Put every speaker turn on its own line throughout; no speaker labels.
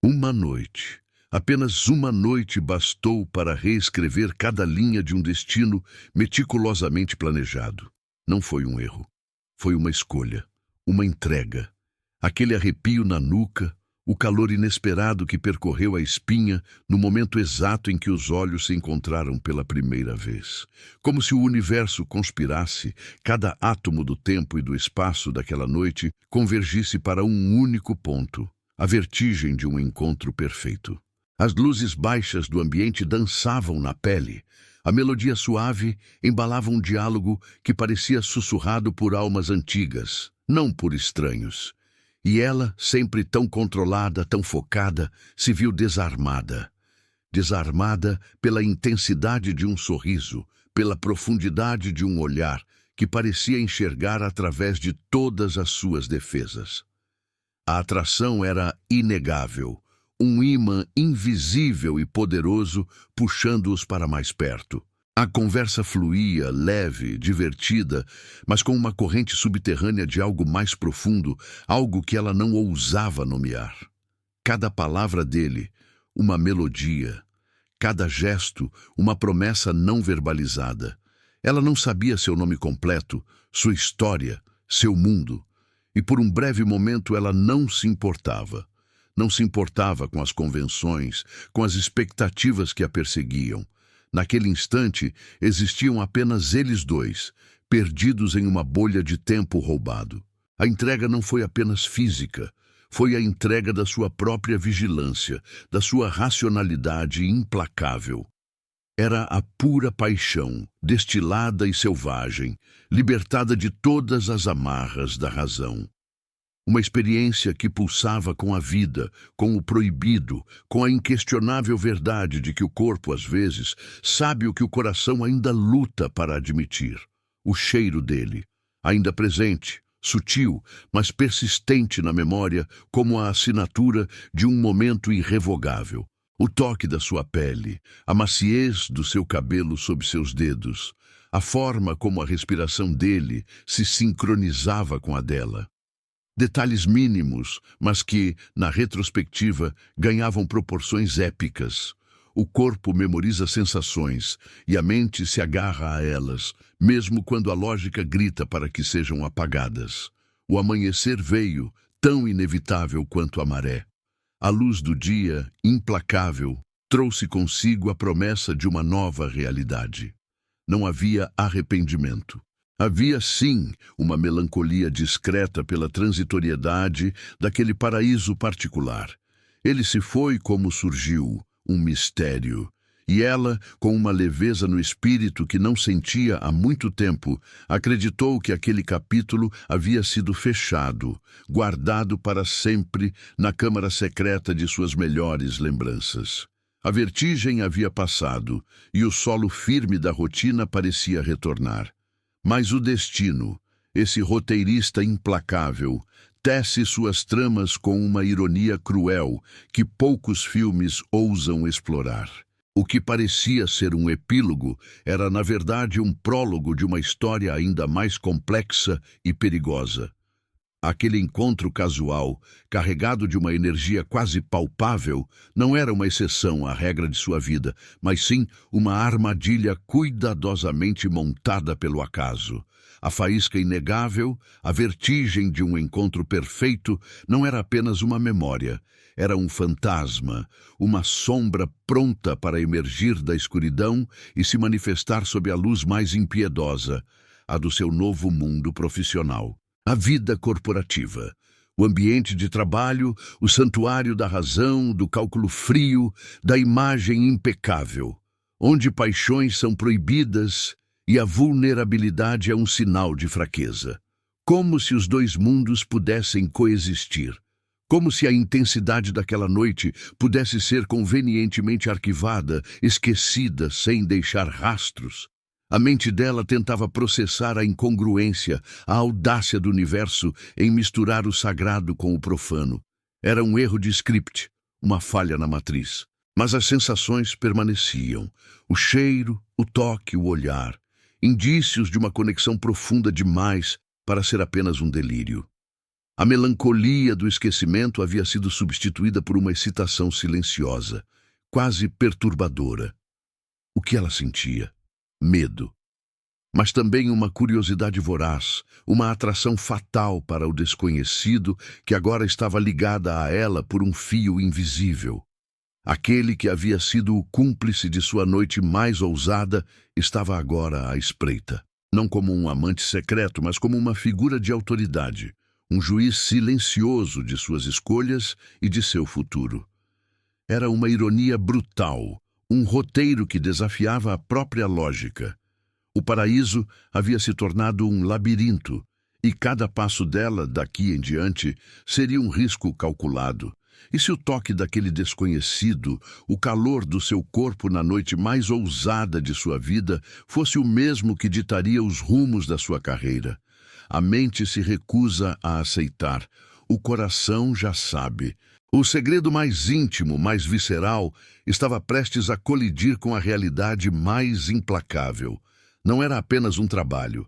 Uma noite, apenas uma noite bastou para reescrever cada linha de um destino meticulosamente planejado. Não foi um erro. Foi uma escolha, uma entrega. Aquele arrepio na nuca, o calor inesperado que percorreu a espinha no momento exato em que os olhos se encontraram pela primeira vez. Como se o universo conspirasse, cada átomo do tempo e do espaço daquela noite convergisse para um único ponto: a vertigem de um encontro perfeito. As luzes baixas do ambiente dançavam na pele. A melodia suave embalava um diálogo que parecia sussurrado por almas antigas, não por estranhos. E ela, sempre tão controlada, tão focada, se viu desarmada. Desarmada pela intensidade de um sorriso, pela profundidade de um olhar que parecia enxergar através de todas as suas defesas. A atração era inegável, um ímã invisível e poderoso puxando-os para mais perto. A conversa fluía, leve, divertida, mas com uma corrente subterrânea de algo mais profundo, algo que ela não ousava nomear. Cada palavra dele, uma melodia. Cada gesto, uma promessa não verbalizada. Ela não sabia seu nome completo, sua história, seu mundo. E por um breve momento ela não se importava. Não se importava com as convenções, com as expectativas que a perseguiam. Naquele instante, existiam apenas eles dois, perdidos em uma bolha de tempo roubado. A entrega não foi apenas física, foi a entrega da sua própria vigilância, da sua racionalidade implacável. Era a pura paixão, destilada e selvagem, libertada de todas as amarras da razão. Uma experiência que pulsava com a vida, com o proibido, com a inquestionável verdade de que o corpo, às vezes, sabe o que o coração ainda luta para admitir. O cheiro dele, ainda presente, sutil, mas persistente na memória, como a assinatura de um momento irrevogável. O toque da sua pele, a maciez do seu cabelo sob seus dedos, a forma como a respiração dele se sincronizava com a dela. Detalhes mínimos, mas que, na retrospectiva, ganhavam proporções épicas. O corpo memoriza sensações e a mente se agarra a elas, mesmo quando a lógica grita para que sejam apagadas. O amanhecer veio, tão inevitável quanto a maré. A luz do dia, implacável, trouxe consigo a promessa de uma nova realidade. Não havia arrependimento. Havia, sim, uma melancolia discreta pela transitoriedade daquele paraíso particular. Ele se foi como surgiu, um mistério. E ela, com uma leveza no espírito que não sentia há muito tempo, acreditou que aquele capítulo havia sido fechado, guardado para sempre na câmara secreta de suas melhores lembranças. A vertigem havia passado e o solo firme da rotina parecia retornar. Mas o destino, esse roteirista implacável, tece suas tramas com uma ironia cruel que poucos filmes ousam explorar. O que parecia ser um epílogo era, na verdade, um prólogo de uma história ainda mais complexa e perigosa. Aquele encontro casual, carregado de uma energia quase palpável, não era uma exceção à regra de sua vida, mas sim uma armadilha cuidadosamente montada pelo acaso. A faísca inegável, a vertigem de um encontro perfeito, não era apenas uma memória, era um fantasma, uma sombra pronta para emergir da escuridão e se manifestar sob a luz mais impiedosa, a do seu novo mundo profissional. A vida corporativa, o ambiente de trabalho, o santuário da razão, do cálculo frio, da imagem impecável, onde paixões são proibidas e a vulnerabilidade é um sinal de fraqueza. Como se os dois mundos pudessem coexistir. Como se a intensidade daquela noite pudesse ser convenientemente arquivada, esquecida, sem deixar rastros. A mente dela tentava processar a incongruência, a audácia do universo em misturar o sagrado com o profano. Era um erro de script, uma falha na matriz. Mas as sensações permaneciam. O cheiro, o toque, o olhar. Indícios de uma conexão profunda demais para ser apenas um delírio. A melancolia do esquecimento havia sido substituída por uma excitação silenciosa, quase perturbadora. O que ela sentia? Medo. Mas também uma curiosidade voraz, uma atração fatal para o desconhecido que agora estava ligada a ela por um fio invisível. Aquele que havia sido o cúmplice de sua noite mais ousada estava agora à espreita. Não como um amante secreto, mas como uma figura de autoridade, um juiz silencioso de suas escolhas e de seu futuro. Era uma ironia brutal, um roteiro que desafiava a própria lógica. O paraíso havia se tornado um labirinto, e cada passo dela, daqui em diante, seria um risco calculado. E se o toque daquele desconhecido, o calor do seu corpo na noite mais ousada de sua vida, fosse o mesmo que ditaria os rumos da sua carreira? A mente se recusa a aceitar. O coração já sabe. O segredo mais íntimo, mais visceral, estava prestes a colidir com a realidade mais implacável. Não era apenas um trabalho.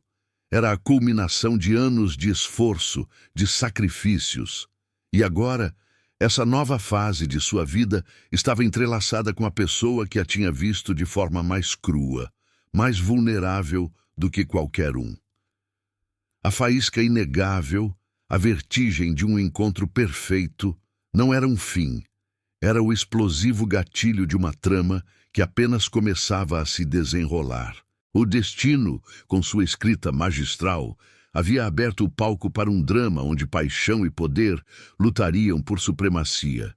Era a culminação de anos de esforço, de sacrifícios. E agora, essa nova fase de sua vida estava entrelaçada com a pessoa que a tinha visto de forma mais crua, mais vulnerável do que qualquer um. A faísca inegável, a vertigem de um encontro perfeito, não era um fim. Era o explosivo gatilho de uma trama que apenas começava a se desenrolar. O destino, com sua escrita magistral, havia aberto o palco para um drama onde paixão e poder lutariam por supremacia.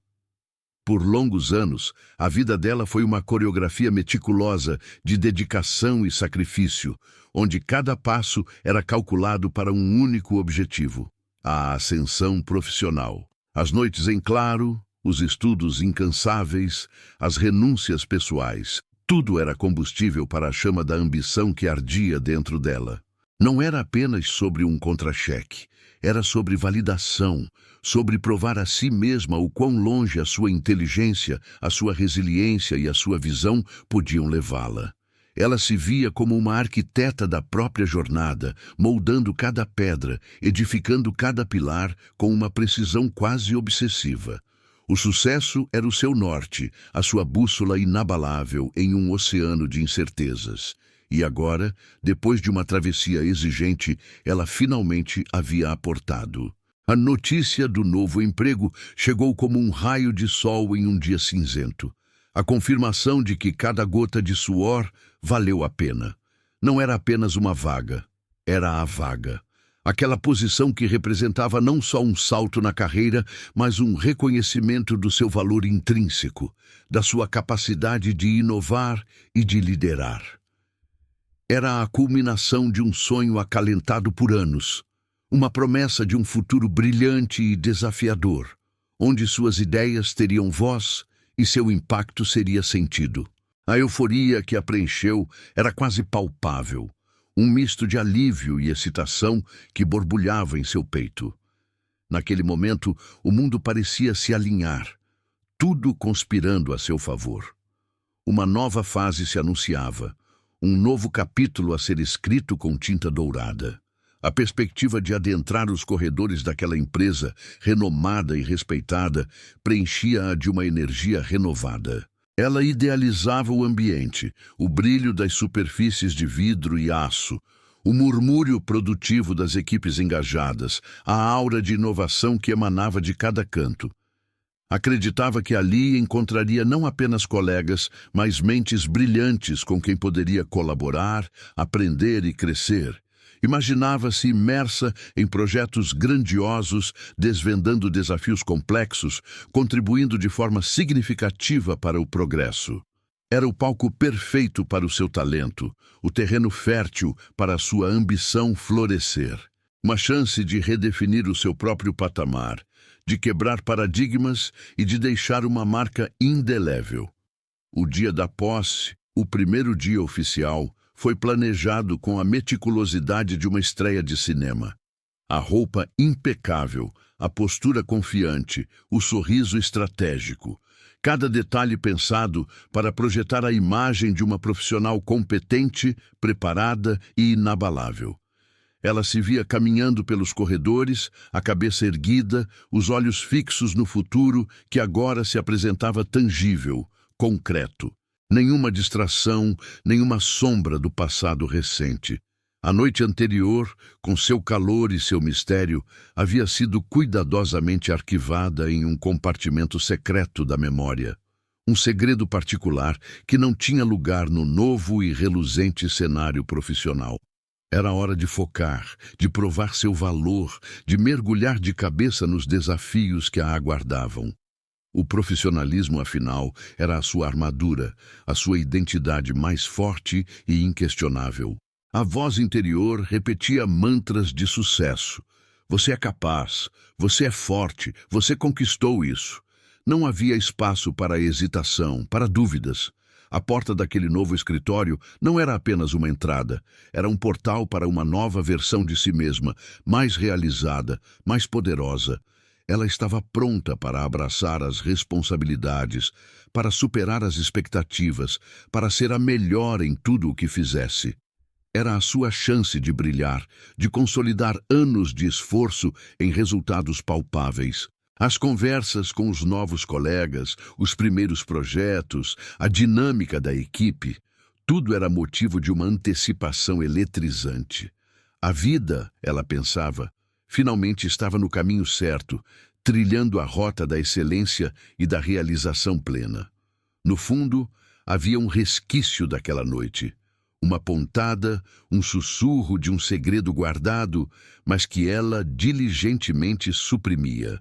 Por longos anos, a vida dela foi uma coreografia meticulosa de dedicação e sacrifício, onde cada passo era calculado para um único objetivo: a ascensão profissional. As noites em claro, os estudos incansáveis, as renúncias pessoais, tudo era combustível para a chama da ambição que ardia dentro dela. Não era apenas sobre um contra-cheque, era sobre validação, sobre provar a si mesma o quão longe a sua inteligência, a sua resiliência e a sua visão podiam levá-la. Ela se via como uma arquiteta da própria jornada, moldando cada pedra, edificando cada pilar com uma precisão quase obsessiva. O sucesso era o seu norte, a sua bússola inabalável em um oceano de incertezas. E agora, depois de uma travessia exigente, ela finalmente havia aportado. A notícia do novo emprego chegou como um raio de sol em um dia cinzento. A confirmação de que cada gota de suor valeu a pena. Não era apenas uma vaga, era a vaga. Aquela posição que representava não só um salto na carreira, mas um reconhecimento do seu valor intrínseco, da sua capacidade de inovar e de liderar. Era a culminação de um sonho acalentado por anos, uma promessa de um futuro brilhante e desafiador, onde suas ideias teriam voz e seu impacto seria sentido. A euforia que a preencheu era quase palpável, um misto de alívio e excitação que borbulhava em seu peito. Naquele momento, o mundo parecia se alinhar, tudo conspirando a seu favor. Uma nova fase se anunciava, um novo capítulo a ser escrito com tinta dourada. A perspectiva de adentrar os corredores daquela empresa, renomada e respeitada, preenchia-a de uma energia renovada. Ela idealizava o ambiente, o brilho das superfícies de vidro e aço, o murmúrio produtivo das equipes engajadas, a aura de inovação que emanava de cada canto. Acreditava que ali encontraria não apenas colegas, mas mentes brilhantes com quem poderia colaborar, aprender e crescer. Imaginava-se imersa em projetos grandiosos, desvendando desafios complexos, contribuindo de forma significativa para o progresso. Era o palco perfeito para o seu talento, o terreno fértil para a sua ambição florescer. Uma chance de redefinir o seu próprio patamar, de quebrar paradigmas e de deixar uma marca indelével. O dia da posse, o primeiro dia oficial, foi planejado com a meticulosidade de uma estreia de cinema. A roupa impecável, a postura confiante, o sorriso estratégico. Cada detalhe pensado para projetar a imagem de uma profissional competente, preparada e inabalável. Ela se via caminhando pelos corredores, a cabeça erguida, os olhos fixos no futuro que agora se apresentava tangível, concreto. Nenhuma distração, nenhuma sombra do passado recente. A noite anterior, com seu calor e seu mistério, havia sido cuidadosamente arquivada em um compartimento secreto da memória. Um segredo particular que não tinha lugar no novo e reluzente cenário profissional. Era hora de focar, de provar seu valor, de mergulhar de cabeça nos desafios que a aguardavam. O profissionalismo, afinal, era a sua armadura, a sua identidade mais forte e inquestionável. A voz interior repetia mantras de sucesso. Você é capaz, você é forte, você conquistou isso. Não havia espaço para hesitação, para dúvidas. A porta daquele novo escritório não era apenas uma entrada, era um portal para uma nova versão de si mesma, mais realizada, mais poderosa. Ela estava pronta para abraçar as responsabilidades, para superar as expectativas, para ser a melhor em tudo o que fizesse. Era a sua chance de brilhar, de consolidar anos de esforço em resultados palpáveis. As conversas com os novos colegas, os primeiros projetos, a dinâmica da equipe, tudo era motivo de uma antecipação eletrizante. A vida, ela pensava, finalmente estava no caminho certo, trilhando a rota da excelência e da realização plena. No fundo, havia um resquício daquela noite. Uma pontada, um sussurro de um segredo guardado, mas que ela diligentemente suprimia.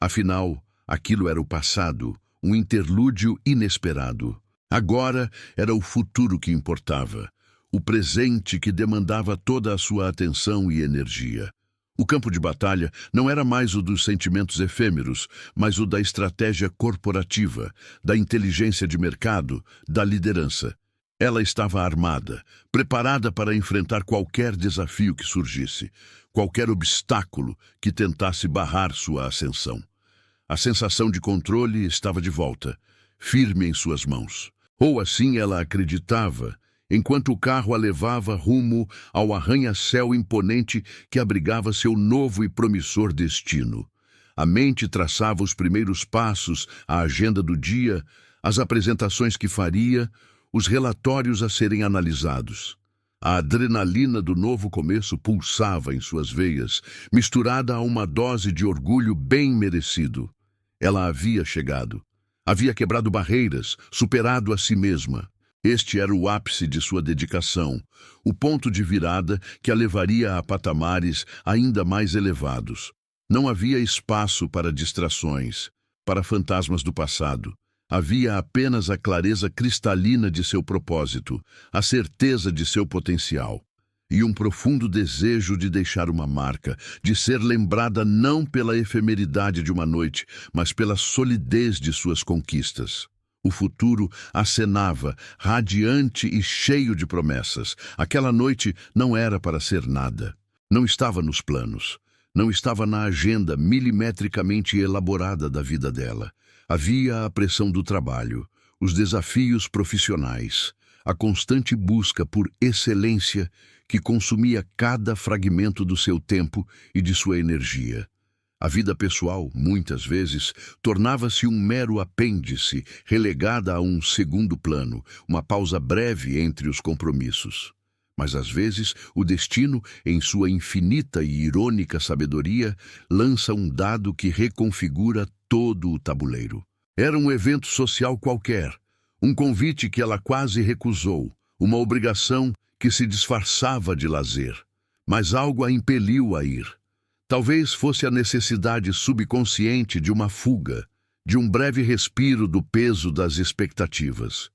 Afinal, aquilo era o passado, um interlúdio inesperado. Agora era o futuro que importava, o presente que demandava toda a sua atenção e energia. O campo de batalha não era mais o dos sentimentos efêmeros, mas o da estratégia corporativa, da inteligência de mercado, da liderança. Ela estava armada, preparada para enfrentar qualquer desafio que surgisse, qualquer obstáculo que tentasse barrar sua ascensão. A sensação de controle estava de volta, firme em suas mãos. Ou assim ela acreditava, enquanto o carro a levava rumo ao arranha-céu imponente que abrigava seu novo e promissor destino. A mente traçava os primeiros passos, a agenda do dia, as apresentações que faria, os relatórios a serem analisados. A adrenalina do novo começo pulsava em suas veias, misturada a uma dose de orgulho bem merecido. Ela havia chegado. Havia quebrado barreiras, superado a si mesma. Este era o ápice de sua dedicação, o ponto de virada que a levaria a patamares ainda mais elevados. Não havia espaço para distrações, para fantasmas do passado. Havia apenas a clareza cristalina de seu propósito, a certeza de seu potencial, e um profundo desejo de deixar uma marca, de ser lembrada não pela efemeridade de uma noite, mas pela solidez de suas conquistas. O futuro acenava, radiante e cheio de promessas. Aquela noite não era para ser nada. Não estava nos planos. Não estava na agenda milimetricamente elaborada da vida dela. Havia a pressão do trabalho, os desafios profissionais, a constante busca por excelência que consumia cada fragmento do seu tempo e de sua energia. A vida pessoal, muitas vezes, tornava-se um mero apêndice, relegada a um segundo plano, uma pausa breve entre os compromissos. Mas às vezes, o destino, em sua infinita e irônica sabedoria, lança um dado que reconfigura todo o tabuleiro. Era um evento social qualquer, um convite que ela quase recusou, uma obrigação que se disfarçava de lazer. Mas algo a impeliu a ir. Talvez fosse a necessidade subconsciente de uma fuga, de um breve respiro do peso das expectativas.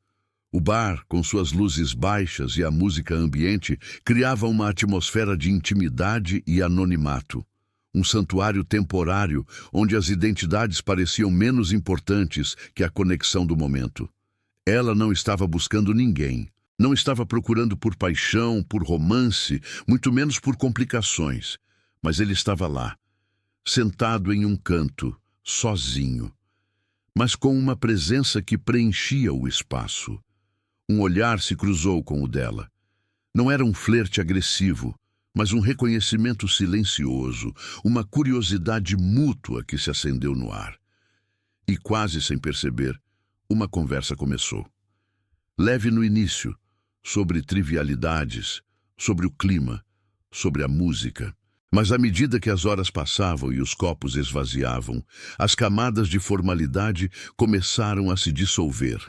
O bar, com suas luzes baixas e a música ambiente, criava uma atmosfera de intimidade e anonimato. Um santuário temporário, onde as identidades pareciam menos importantes que a conexão do momento. Ela não estava buscando ninguém. Não estava procurando por paixão, por romance, muito menos por complicações. Mas ele estava lá, sentado em um canto, sozinho, mas com uma presença que preenchia o espaço. Um olhar se cruzou com o dela. Não era um flerte agressivo, mas um reconhecimento silencioso, uma curiosidade mútua que se acendeu no ar. E quase sem perceber, uma conversa começou. Leve no início, sobre trivialidades, sobre o clima, sobre a música. Mas à medida que as horas passavam e os copos esvaziavam, as camadas de formalidade começaram a se dissolver.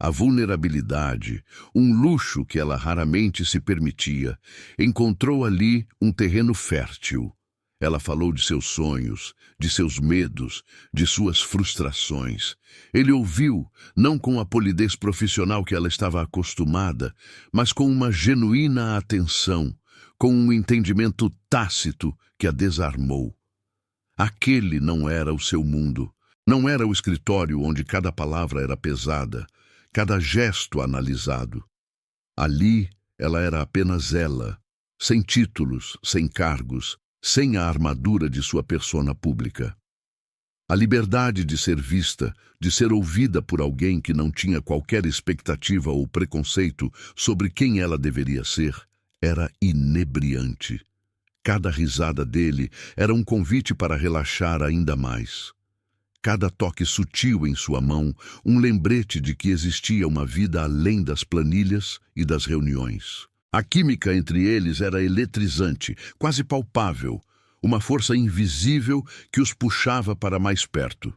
A vulnerabilidade, um luxo que ela raramente se permitia, encontrou ali um terreno fértil. Ela falou de seus sonhos, de seus medos, de suas frustrações. Ele ouviu, não com a polidez profissional que ela estava acostumada, mas com uma genuína atenção, com um entendimento tácito que a desarmou. Aquele não era o seu mundo. Não era o escritório onde cada palavra era pesada, cada gesto analisado. Ali, ela era apenas ela, sem títulos, sem cargos, sem a armadura de sua persona pública. A liberdade de ser vista, de ser ouvida por alguém que não tinha qualquer expectativa ou preconceito sobre quem ela deveria ser, era inebriante. Cada risada dele era um convite para relaxar ainda mais. Cada toque sutil em sua mão, um lembrete de que existia uma vida além das planilhas e das reuniões. A química entre eles era eletrizante, quase palpável, uma força invisível que os puxava para mais perto.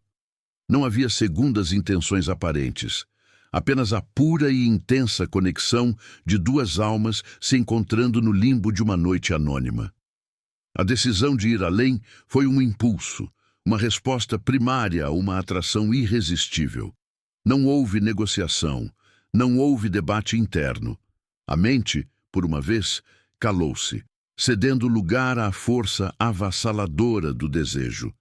Não havia segundas intenções aparentes, apenas a pura e intensa conexão de duas almas se encontrando no limbo de uma noite anônima. A decisão de ir além foi um impulso, uma resposta primária a uma atração irresistível. Não houve negociação, não houve debate interno. A mente, por uma vez, calou-se, cedendo lugar à força avassaladora do desejo.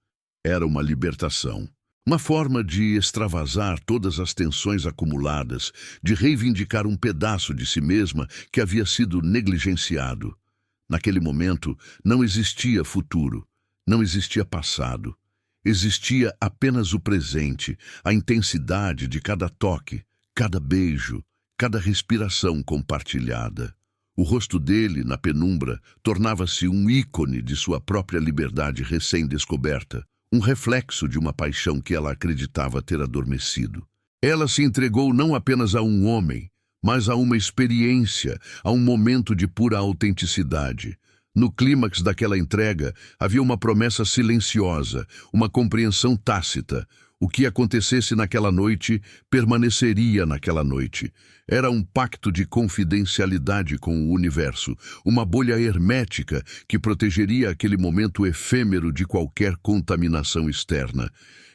Era uma libertação. Uma forma de extravasar todas as tensões acumuladas, de reivindicar um pedaço de si mesma que havia sido negligenciado. Naquele momento, não existia futuro, não existia passado. Existia apenas o presente, a intensidade de cada toque, cada beijo, cada respiração compartilhada. O rosto dele, na penumbra, tornava-se um ícone de sua própria liberdade recém-descoberta, um reflexo de uma paixão que ela acreditava ter adormecido. Ela se entregou não apenas a um homem, mas a uma experiência, a um momento de pura autenticidade. No clímax daquela entrega, havia uma promessa silenciosa, uma compreensão tácita. O que acontecesse naquela noite, permaneceria naquela noite. Era um pacto de confidencialidade com o universo, uma bolha hermética que protegeria aquele momento efêmero de qualquer contaminação externa.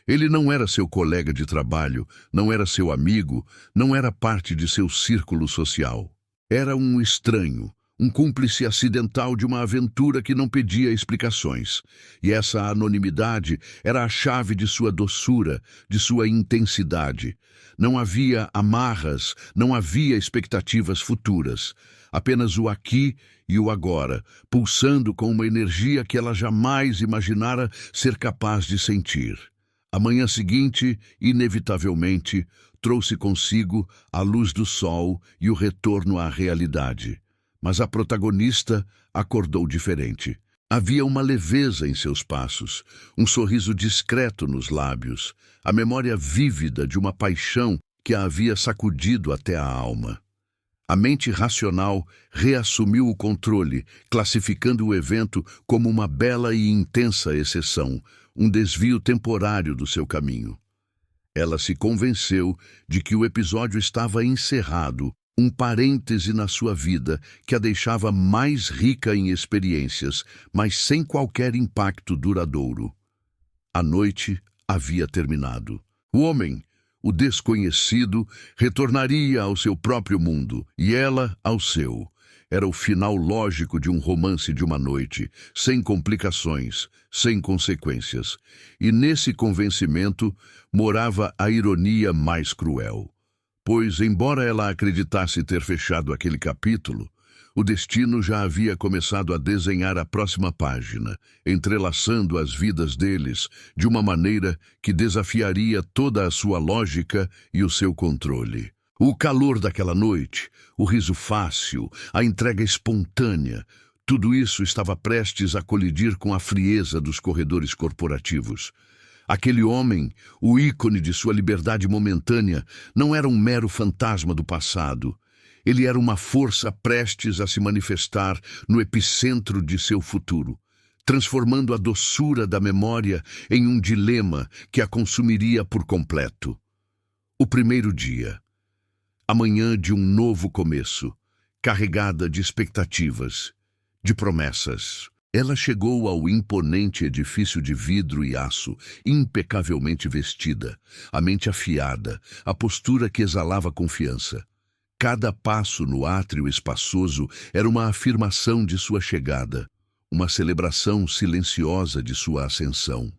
Ele não era seu colega de trabalho, não era seu amigo, não era parte de seu círculo social. Era um estranho, um cúmplice acidental de uma aventura que não pedia explicações. E essa anonimidade era a chave de sua doçura, de sua intensidade. Não havia amarras, não havia expectativas futuras. Apenas o aqui e o agora, pulsando com uma energia que ela jamais imaginara ser capaz de sentir. A manhã seguinte, inevitavelmente, trouxe consigo a luz do sol e o retorno à realidade. Mas a protagonista acordou diferente. Havia uma leveza em seus passos, um sorriso discreto nos lábios, a memória vívida de uma paixão que a havia sacudido até a alma. A mente racional reassumiu o controle, classificando o evento como uma bela e intensa exceção, um desvio temporário do seu caminho. Ela se convenceu de que o episódio estava encerrado, um parêntese na sua vida que a deixava mais rica em experiências, mas sem qualquer impacto duradouro. A noite havia terminado. O homem, o desconhecido, retornaria ao seu próprio mundo, e ela ao seu. Era o final lógico de um romance de uma noite, sem complicações, sem consequências. E nesse convencimento morava a ironia mais cruel. Pois, embora ela acreditasse ter fechado aquele capítulo, o destino já havia começado a desenhar a próxima página, entrelaçando as vidas deles de uma maneira que desafiaria toda a sua lógica e o seu controle. O calor daquela noite, o riso fácil, a entrega espontânea, Tudo isso estava prestes a colidir com a frieza dos corredores corporativos. Aquele homem, o ícone de sua liberdade momentânea, não era um mero fantasma do passado. Ele era uma força prestes a se manifestar no epicentro de seu futuro, transformando a doçura da memória em um dilema que a consumiria por completo. O primeiro dia. A manhã de um novo começo, carregada de expectativas, de promessas. Ela chegou ao imponente edifício de vidro e aço, impecavelmente vestida, a mente afiada, a postura que exalava confiança. Cada passo no átrio espaçoso era uma afirmação de sua chegada, uma celebração silenciosa de sua ascensão.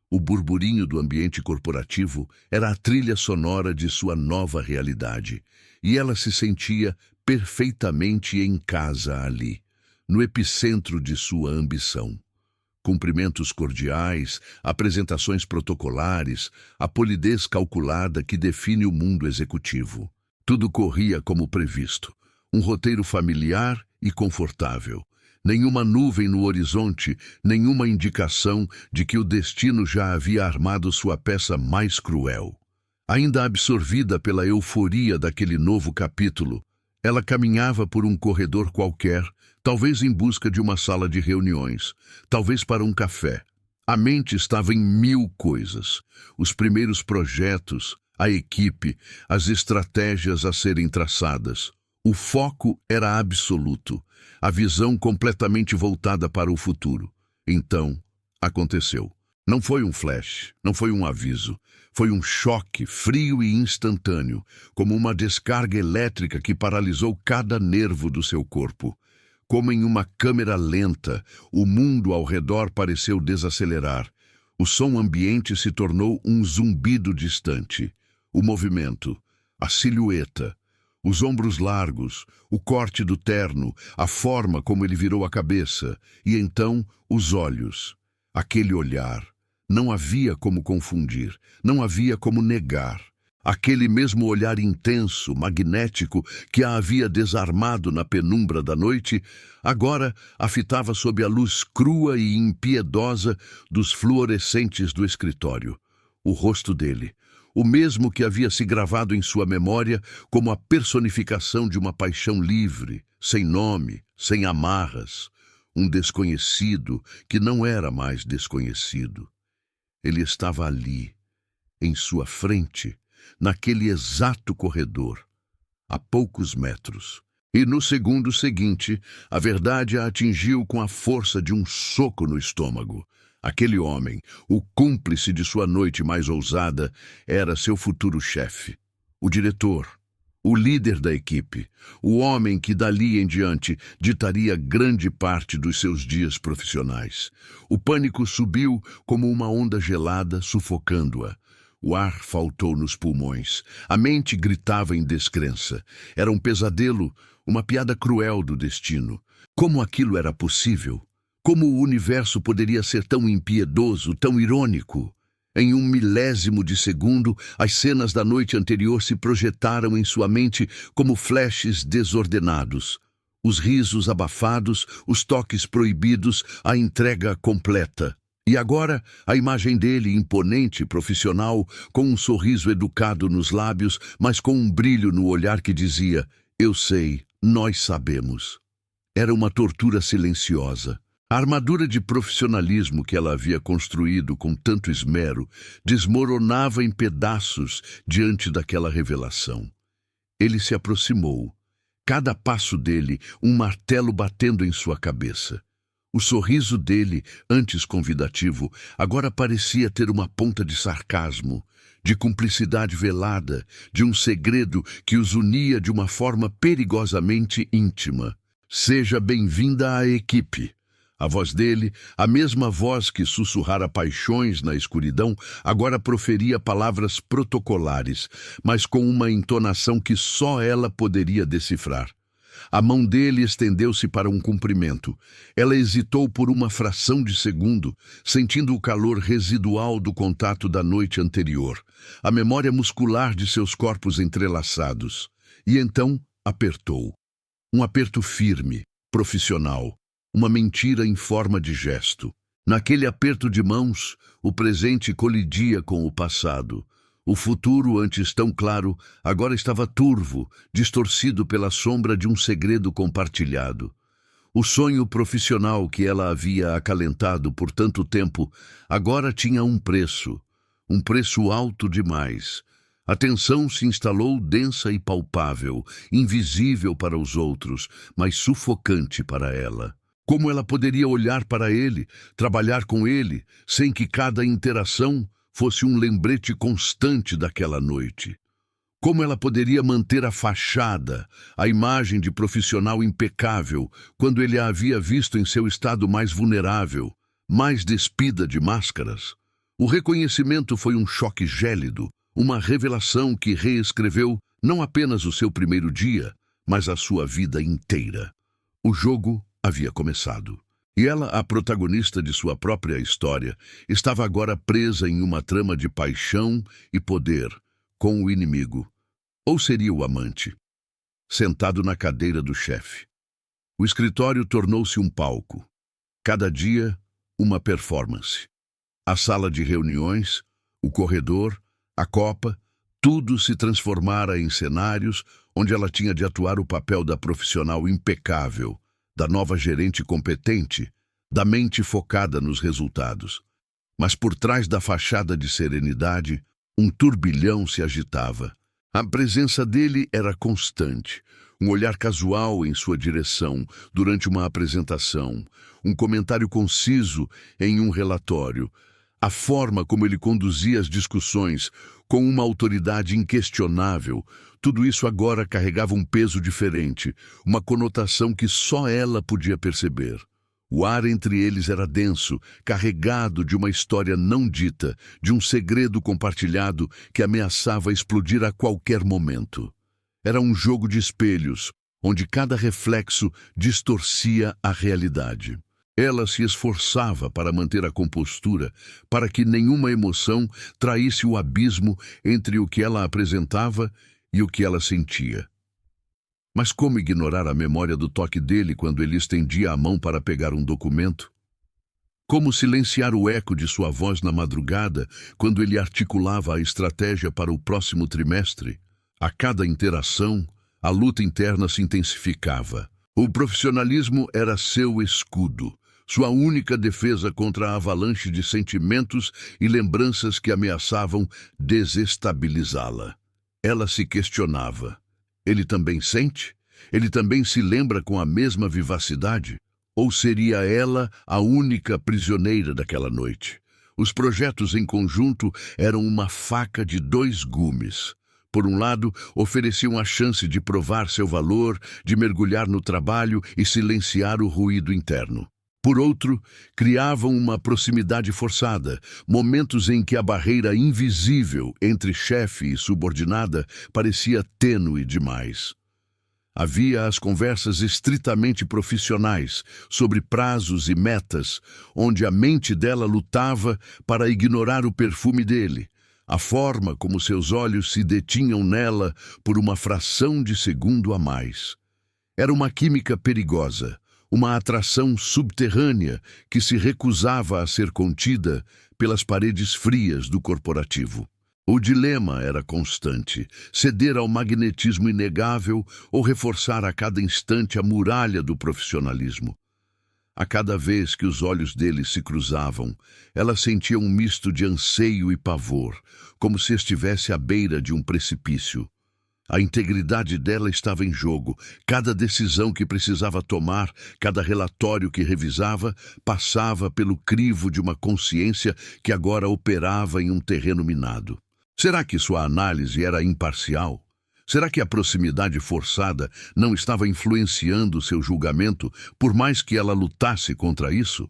O burburinho do ambiente corporativo era a trilha sonora de sua nova realidade, e ela se sentia perfeitamente em casa ali, no epicentro de sua ambição. Cumprimentos cordiais, apresentações protocolares, a polidez calculada que define o mundo executivo. Tudo corria como previsto, um roteiro familiar e confortável. Nenhuma nuvem no horizonte, nenhuma indicação de que o destino já havia armado sua peça mais cruel. Ainda absorvida pela euforia daquele novo capítulo, ela caminhava por um corredor qualquer, talvez em busca de uma sala de reuniões, talvez para um café. A mente estava em mil coisas. Os primeiros projetos, a equipe, as estratégias a serem traçadas. O foco era absoluto, a visão completamente voltada para o futuro. Então, aconteceu. Não foi um flash, não foi um aviso. Foi um choque frio e instantâneo, como uma descarga elétrica que paralisou cada nervo do seu corpo. Como em uma câmera lenta, o mundo ao redor pareceu desacelerar. O som ambiente se tornou um zumbido distante. O movimento, a silhueta, os ombros largos, o corte do terno, a forma como ele virou a cabeça, e então os olhos. Aquele olhar. Não havia como confundir, não havia como negar. Aquele mesmo olhar intenso, magnético, que a havia desarmado na penumbra da noite, agora a fitava sob a luz crua e impiedosa dos fluorescentes do escritório. O rosto dele, o mesmo que havia se gravado em sua memória como a personificação de uma paixão livre, sem nome, sem amarras, um desconhecido que não era mais desconhecido. Ele estava ali, em sua frente, naquele exato corredor, a poucos metros. E no segundo seguinte, a verdade a atingiu com a força de um soco no estômago. Aquele homem, o cúmplice de sua noite mais ousada, era seu futuro chefe, o diretor, o líder da equipe, o homem que dali em diante ditaria grande parte dos seus dias profissionais. O pânico subiu como uma onda gelada, sufocando-a. O ar faltou nos pulmões. A mente gritava em descrença. Era um pesadelo, uma piada cruel do destino. Como aquilo era possível? Como o universo poderia ser tão impiedoso, tão irônico? Em um milésimo de segundo, as cenas da noite anterior se projetaram em sua mente como flashes desordenados. Os risos abafados, os toques proibidos, a entrega completa. E agora, a imagem dele, imponente, profissional, com um sorriso educado nos lábios, mas com um brilho no olhar que dizia: "Eu sei, nós sabemos." Era uma tortura silenciosa. A armadura de profissionalismo que ela havia construído com tanto esmero desmoronava em pedaços diante daquela revelação. Ele se aproximou. Cada passo dele, um martelo batendo em sua cabeça. O sorriso dele, antes convidativo, agora parecia ter uma ponta de sarcasmo, de cumplicidade velada, de um segredo que os unia de uma forma perigosamente íntima. "Seja bem-vinda à equipe." A voz dele, a mesma voz que sussurrara paixões na escuridão, agora proferia palavras protocolares, mas com uma entonação que só ela poderia decifrar. A mão dele estendeu-se para um cumprimento. Ela hesitou por uma fração de segundo, sentindo o calor residual do contato da noite anterior, a memória muscular de seus corpos entrelaçados. E então apertou. Um aperto firme, profissional, uma mentira em forma de gesto. Naquele aperto de mãos, o presente colidia com o passado. O futuro, antes tão claro, agora estava turvo, distorcido pela sombra de um segredo compartilhado. O sonho profissional que ela havia acalentado por tanto tempo agora tinha um preço alto demais. A tensão se instalou densa e palpável, invisível para os outros, mas sufocante para ela. Como ela poderia olhar para ele, trabalhar com ele, sem que cada interação fosse um lembrete constante daquela noite? Como ela poderia manter a fachada, a imagem de profissional impecável, quando ele a havia visto em seu estado mais vulnerável, mais despida de máscaras? O reconhecimento foi um choque gélido, uma revelação que reescreveu não apenas o seu primeiro dia, mas a sua vida inteira. O jogo havia começado. E ela, a protagonista de sua própria história, estava agora presa em uma trama de paixão e poder com o inimigo. Ou seria o amante? Sentado na cadeira do chefe. O escritório tornou-se um palco. Cada dia, uma performance. A sala de reuniões, o corredor, a copa, tudo se transformara em cenários onde ela tinha de atuar o papel da profissional impecável, da nova gerente competente, da mente focada nos resultados. Mas por trás da fachada de serenidade, um turbilhão se agitava. A presença dele era constante, um olhar casual em sua direção durante uma apresentação, um comentário conciso em um relatório, a forma como ele conduzia as discussões com uma autoridade inquestionável. Tudo isso agora carregava um peso diferente, uma conotação que só ela podia perceber. O ar entre eles era denso, carregado de uma história não dita, de um segredo compartilhado que ameaçava explodir a qualquer momento. Era um jogo de espelhos, onde cada reflexo distorcia a realidade. Ela se esforçava para manter a compostura, para que nenhuma emoção traísse o abismo entre o que ela apresentava e o que ela sentia. Mas como ignorar a memória do toque dele quando ele estendia a mão para pegar um documento? Como silenciar o eco de sua voz na madrugada quando ele articulava a estratégia para o próximo trimestre? A cada interação, a luta interna se intensificava. O profissionalismo era seu escudo, sua única defesa contra a avalanche de sentimentos e lembranças que ameaçavam desestabilizá-la. Ela se questionava. Ele também sente? Ele também se lembra com a mesma vivacidade? Ou seria ela a única prisioneira daquela noite? Os projetos em conjunto eram uma faca de dois gumes. Por um lado, ofereciam a chance de provar seu valor, de mergulhar no trabalho e silenciar o ruído interno. Por outro, criavam uma proximidade forçada, momentos em que a barreira invisível entre chefe e subordinada parecia tênue demais. Havia as conversas estritamente profissionais, sobre prazos e metas, onde a mente dela lutava para ignorar o perfume dele, a forma como seus olhos se detinham nela por uma fração de segundo a mais. Era uma química perigosa, uma atração subterrânea que se recusava a ser contida pelas paredes frias do corporativo. O dilema era constante: ceder ao magnetismo inegável ou reforçar a cada instante a muralha do profissionalismo. A cada vez que os olhos dele se cruzavam, ela sentia um misto de anseio e pavor, como se estivesse à beira de um precipício. A integridade dela estava em jogo. Cada decisão que precisava tomar, cada relatório que revisava, passava pelo crivo de uma consciência que agora operava em um terreno minado. Será que sua análise era imparcial? Será que a proximidade forçada não estava influenciando seu julgamento, por mais que ela lutasse contra isso?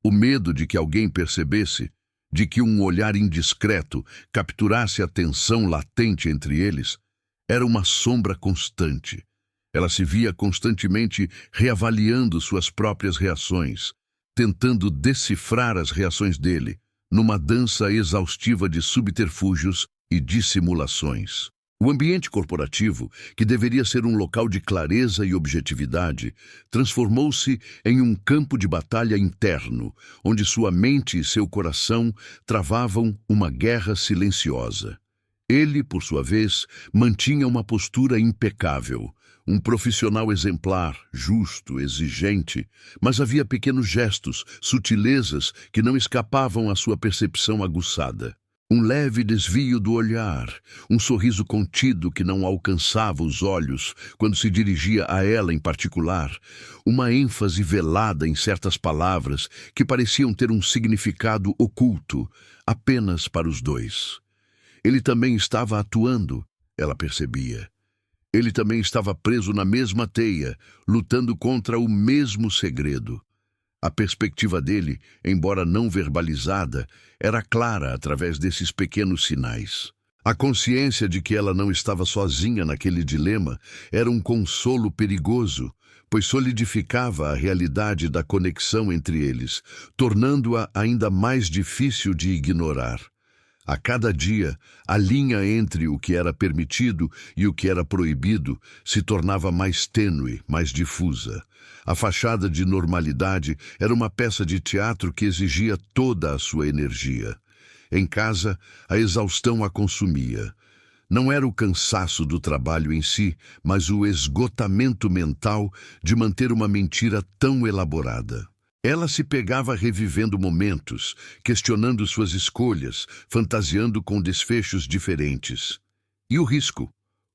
O medo de que alguém percebesse, de que um olhar indiscreto capturasse a tensão latente entre eles, era uma sombra constante. Ela se via constantemente reavaliando suas próprias reações, tentando decifrar as reações dele, numa dança exaustiva de subterfúgios e dissimulações. O ambiente corporativo, que deveria ser um local de clareza e objetividade, transformou-se em um campo de batalha interno, onde sua mente e seu coração travavam uma guerra silenciosa. Ele, por sua vez, mantinha uma postura impecável, um profissional exemplar, justo, exigente, mas havia pequenos gestos, sutilezas que não escapavam à sua percepção aguçada. Um leve desvio do olhar, um sorriso contido que não alcançava os olhos quando se dirigia a ela em particular, uma ênfase velada em certas palavras que pareciam ter um significado oculto apenas para os dois. Ele também estava atuando, ela percebia. Ele também estava preso na mesma teia, lutando contra o mesmo segredo. A perspectiva dele, embora não verbalizada, era clara através desses pequenos sinais. A consciência de que ela não estava sozinha naquele dilema era um consolo perigoso, pois solidificava a realidade da conexão entre eles, tornando-a ainda mais difícil de ignorar. A cada dia, a linha entre o que era permitido e o que era proibido se tornava mais tênue, mais difusa. A fachada de normalidade era uma peça de teatro que exigia toda a sua energia. Em casa, a exaustão a consumia. Não era o cansaço do trabalho em si, mas o esgotamento mental de manter uma mentira tão elaborada. Ela se pegava revivendo momentos, questionando suas escolhas, fantasiando com desfechos diferentes. E o risco?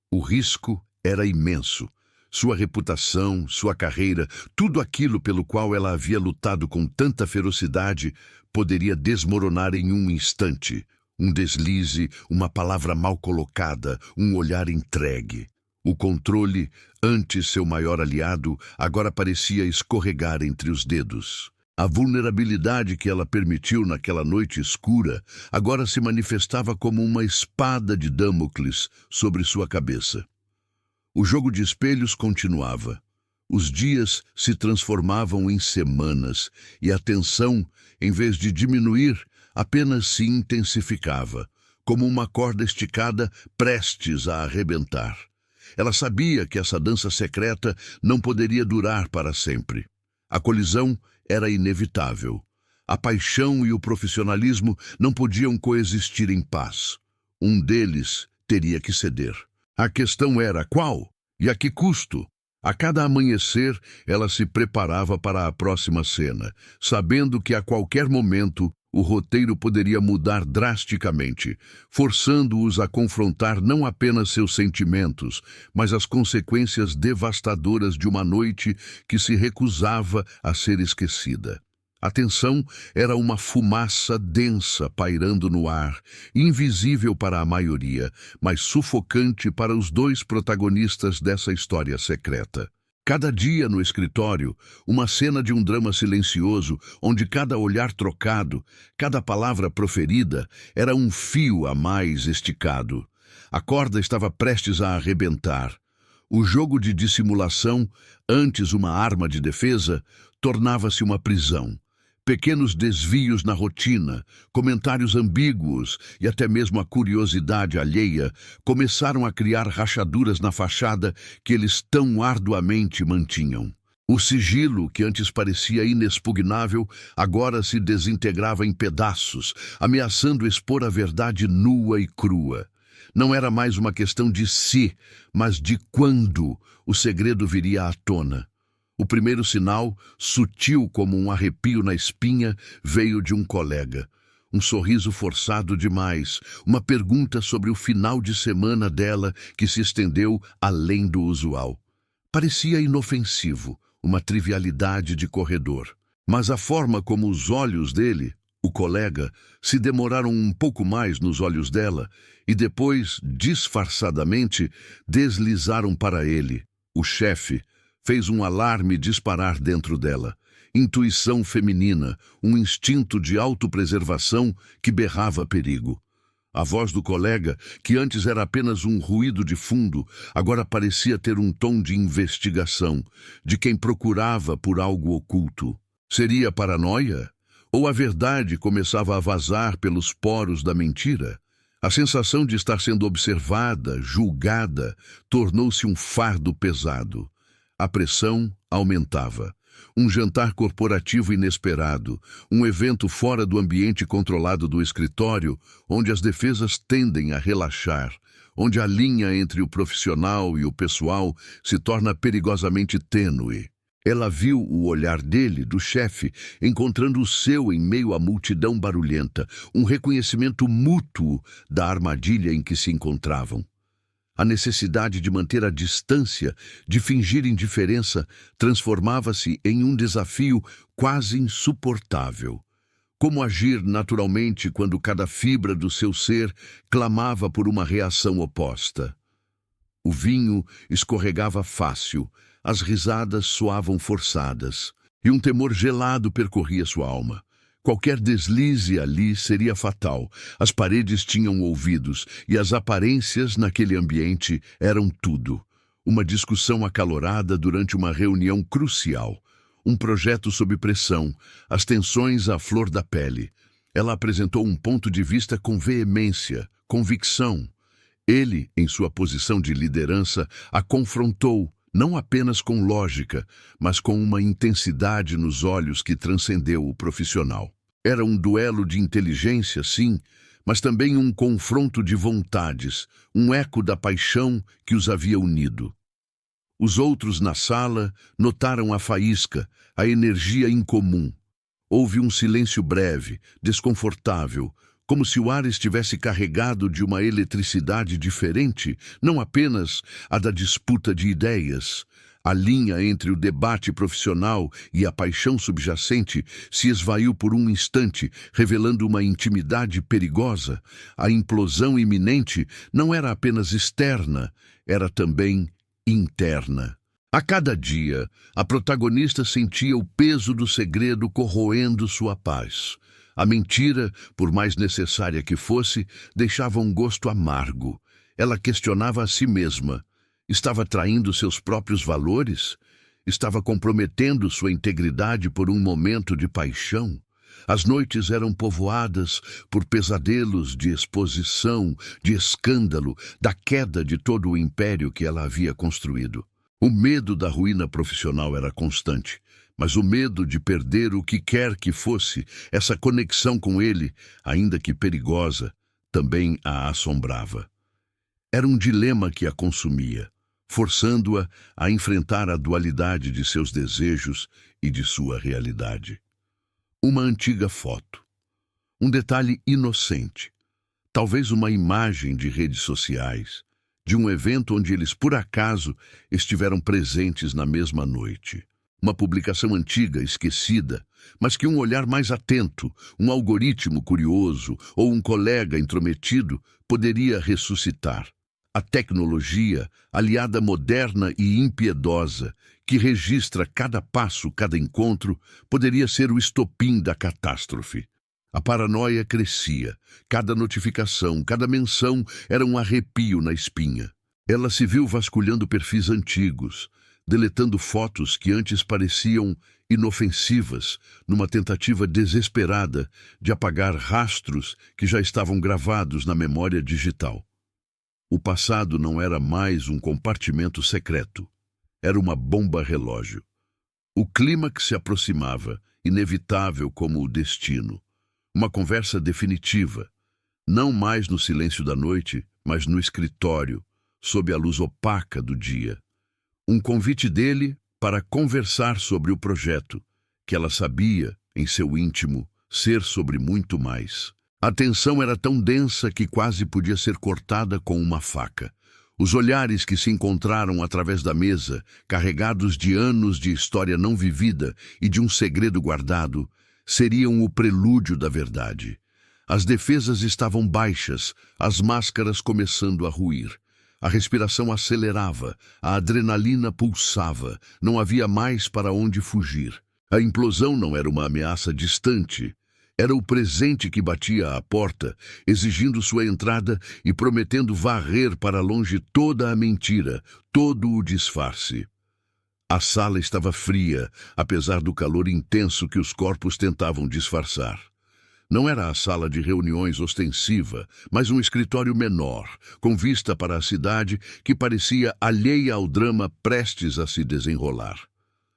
O risco era imenso. Sua reputação, sua carreira, tudo aquilo pelo qual ela havia lutado com tanta ferocidade, poderia desmoronar em um instante. Um deslize, uma palavra mal colocada, um olhar entregue. O controle, antes seu maior aliado, agora parecia escorregar entre os dedos. A vulnerabilidade que ela permitiu naquela noite escura agora se manifestava como uma espada de Damocles sobre sua cabeça. O jogo de espelhos continuava. Os dias se transformavam em semanas e a tensão, em vez de diminuir, apenas se intensificava, como uma corda esticada prestes a arrebentar. Ela sabia que essa dança secreta não poderia durar para sempre. A colisão era inevitável. A paixão e o profissionalismo não podiam coexistir em paz. Um deles teria que ceder. A questão era qual e a que custo? A cada amanhecer, ela se preparava para a próxima cena, sabendo que a qualquer momento o roteiro poderia mudar drasticamente, forçando-os a confrontar não apenas seus sentimentos, mas as consequências devastadoras de uma noite que se recusava a ser esquecida. A tensão era uma fumaça densa pairando no ar, invisível para a maioria, mas sufocante para os dois protagonistas dessa história secreta. Cada dia no escritório, uma cena de um drama silencioso, onde cada olhar trocado, cada palavra proferida, era um fio a mais esticado. A corda estava prestes a arrebentar. O jogo de dissimulação, antes uma arma de defesa, tornava-se uma prisão. Pequenos desvios na rotina, comentários ambíguos e até mesmo a curiosidade alheia começaram a criar rachaduras na fachada que eles tão arduamente mantinham. O sigilo, que antes parecia inexpugnável, agora se desintegrava em pedaços, ameaçando expor a verdade nua e crua. Não era mais uma questão de se, mas de quando o segredo viria à tona. O primeiro sinal, sutil como um arrepio na espinha, veio de um colega. Um sorriso forçado demais, uma pergunta sobre o final de semana dela que se estendeu além do usual. Parecia inofensivo, uma trivialidade de corredor. Mas a forma como os olhos dele, o colega, se demoraram um pouco mais nos olhos dela e depois, disfarçadamente, deslizaram para ele, o chefe, fez um alarme disparar dentro dela. Intuição feminina, um instinto de autopreservação que berrava perigo. A voz do colega, que antes era apenas um ruído de fundo, agora parecia ter um tom de investigação, de quem procurava por algo oculto. Seria paranoia? Ou a verdade começava a vazar pelos poros da mentira? A sensação de estar sendo observada, julgada, tornou-se um fardo pesado. A pressão aumentava. Um jantar corporativo inesperado, um evento fora do ambiente controlado do escritório, onde as defesas tendem a relaxar, onde a linha entre o profissional e o pessoal se torna perigosamente tênue. Ela viu o olhar dele, do chefe, encontrando o seu em meio à multidão barulhenta, um reconhecimento mútuo da armadilha em que se encontravam. A necessidade de manter a distância, de fingir indiferença, transformava-se em um desafio quase insuportável. Como agir naturalmente quando cada fibra do seu ser clamava por uma reação oposta? O vinho escorregava fácil, as risadas soavam forçadas, e um temor gelado percorria sua alma. Qualquer deslize ali seria fatal. As paredes tinham ouvidos, e as aparências naquele ambiente eram tudo. Uma discussão acalorada durante uma reunião crucial. Um projeto sob pressão, as tensões à flor da pele. Ela apresentou um ponto de vista com veemência, convicção. Ele, em sua posição de liderança, a confrontou, não apenas com lógica, mas com uma intensidade nos olhos que transcendeu o profissional. Era um duelo de inteligência, sim, mas também um confronto de vontades, um eco da paixão que os havia unido. Os outros na sala notaram a faísca, a energia incomum. Houve um silêncio breve, desconfortável, como se o ar estivesse carregado de uma eletricidade diferente, não apenas a da disputa de ideias. A linha entre o debate profissional e a paixão subjacente se esvaiu por um instante, revelando uma intimidade perigosa. A implosão iminente não era apenas externa, era também interna. A cada dia, a protagonista sentia o peso do segredo corroendo sua paz. A mentira, por mais necessária que fosse, deixava um gosto amargo. Ela questionava a si mesma. Estava traindo seus próprios valores? Estava comprometendo sua integridade por um momento de paixão? As noites eram povoadas por pesadelos de exposição, de escândalo, da queda de todo o império que ela havia construído. O medo da ruína profissional era constante. Mas o medo de perder o que quer que fosse, essa conexão com ele, ainda que perigosa, também a assombrava. Era um dilema que a consumia, forçando-a a enfrentar a dualidade de seus desejos e de sua realidade. Uma antiga foto, um detalhe inocente, talvez uma imagem de redes sociais, de um evento onde eles por acaso estiveram presentes na mesma noite. Uma publicação antiga, esquecida, mas que um olhar mais atento, um algoritmo curioso ou um colega intrometido poderia ressuscitar. A tecnologia, aliada moderna e impiedosa, que registra cada passo, cada encontro, poderia ser o estopim da catástrofe. A paranoia crescia. Cada notificação, cada menção era um arrepio na espinha. Ela se viu vasculhando perfis antigos, deletando fotos que antes pareciam inofensivas, numa tentativa desesperada de apagar rastros que já estavam gravados na memória digital. O passado não era mais um compartimento secreto. Era uma bomba-relógio. O clímax se aproximava, inevitável como o destino. Uma conversa definitiva, não mais no silêncio da noite, mas no escritório, sob a luz opaca do dia. Um convite dele para conversar sobre o projeto, que ela sabia, em seu íntimo, ser sobre muito mais. A tensão era tão densa que quase podia ser cortada com uma faca. Os olhares que se encontraram através da mesa, carregados de anos de história não vivida e de um segredo guardado, seriam o prelúdio da verdade. As defesas estavam baixas, as máscaras começando a ruir. A respiração acelerava, a adrenalina pulsava, não havia mais para onde fugir. A implosão não era uma ameaça distante. Era o presente que batia à porta, exigindo sua entrada e prometendo varrer para longe toda a mentira, todo o disfarce. A sala estava fria, apesar do calor intenso que os corpos tentavam disfarçar. Não era a sala de reuniões ostensiva, mas um escritório menor, com vista para a cidade que parecia alheia ao drama prestes a se desenrolar.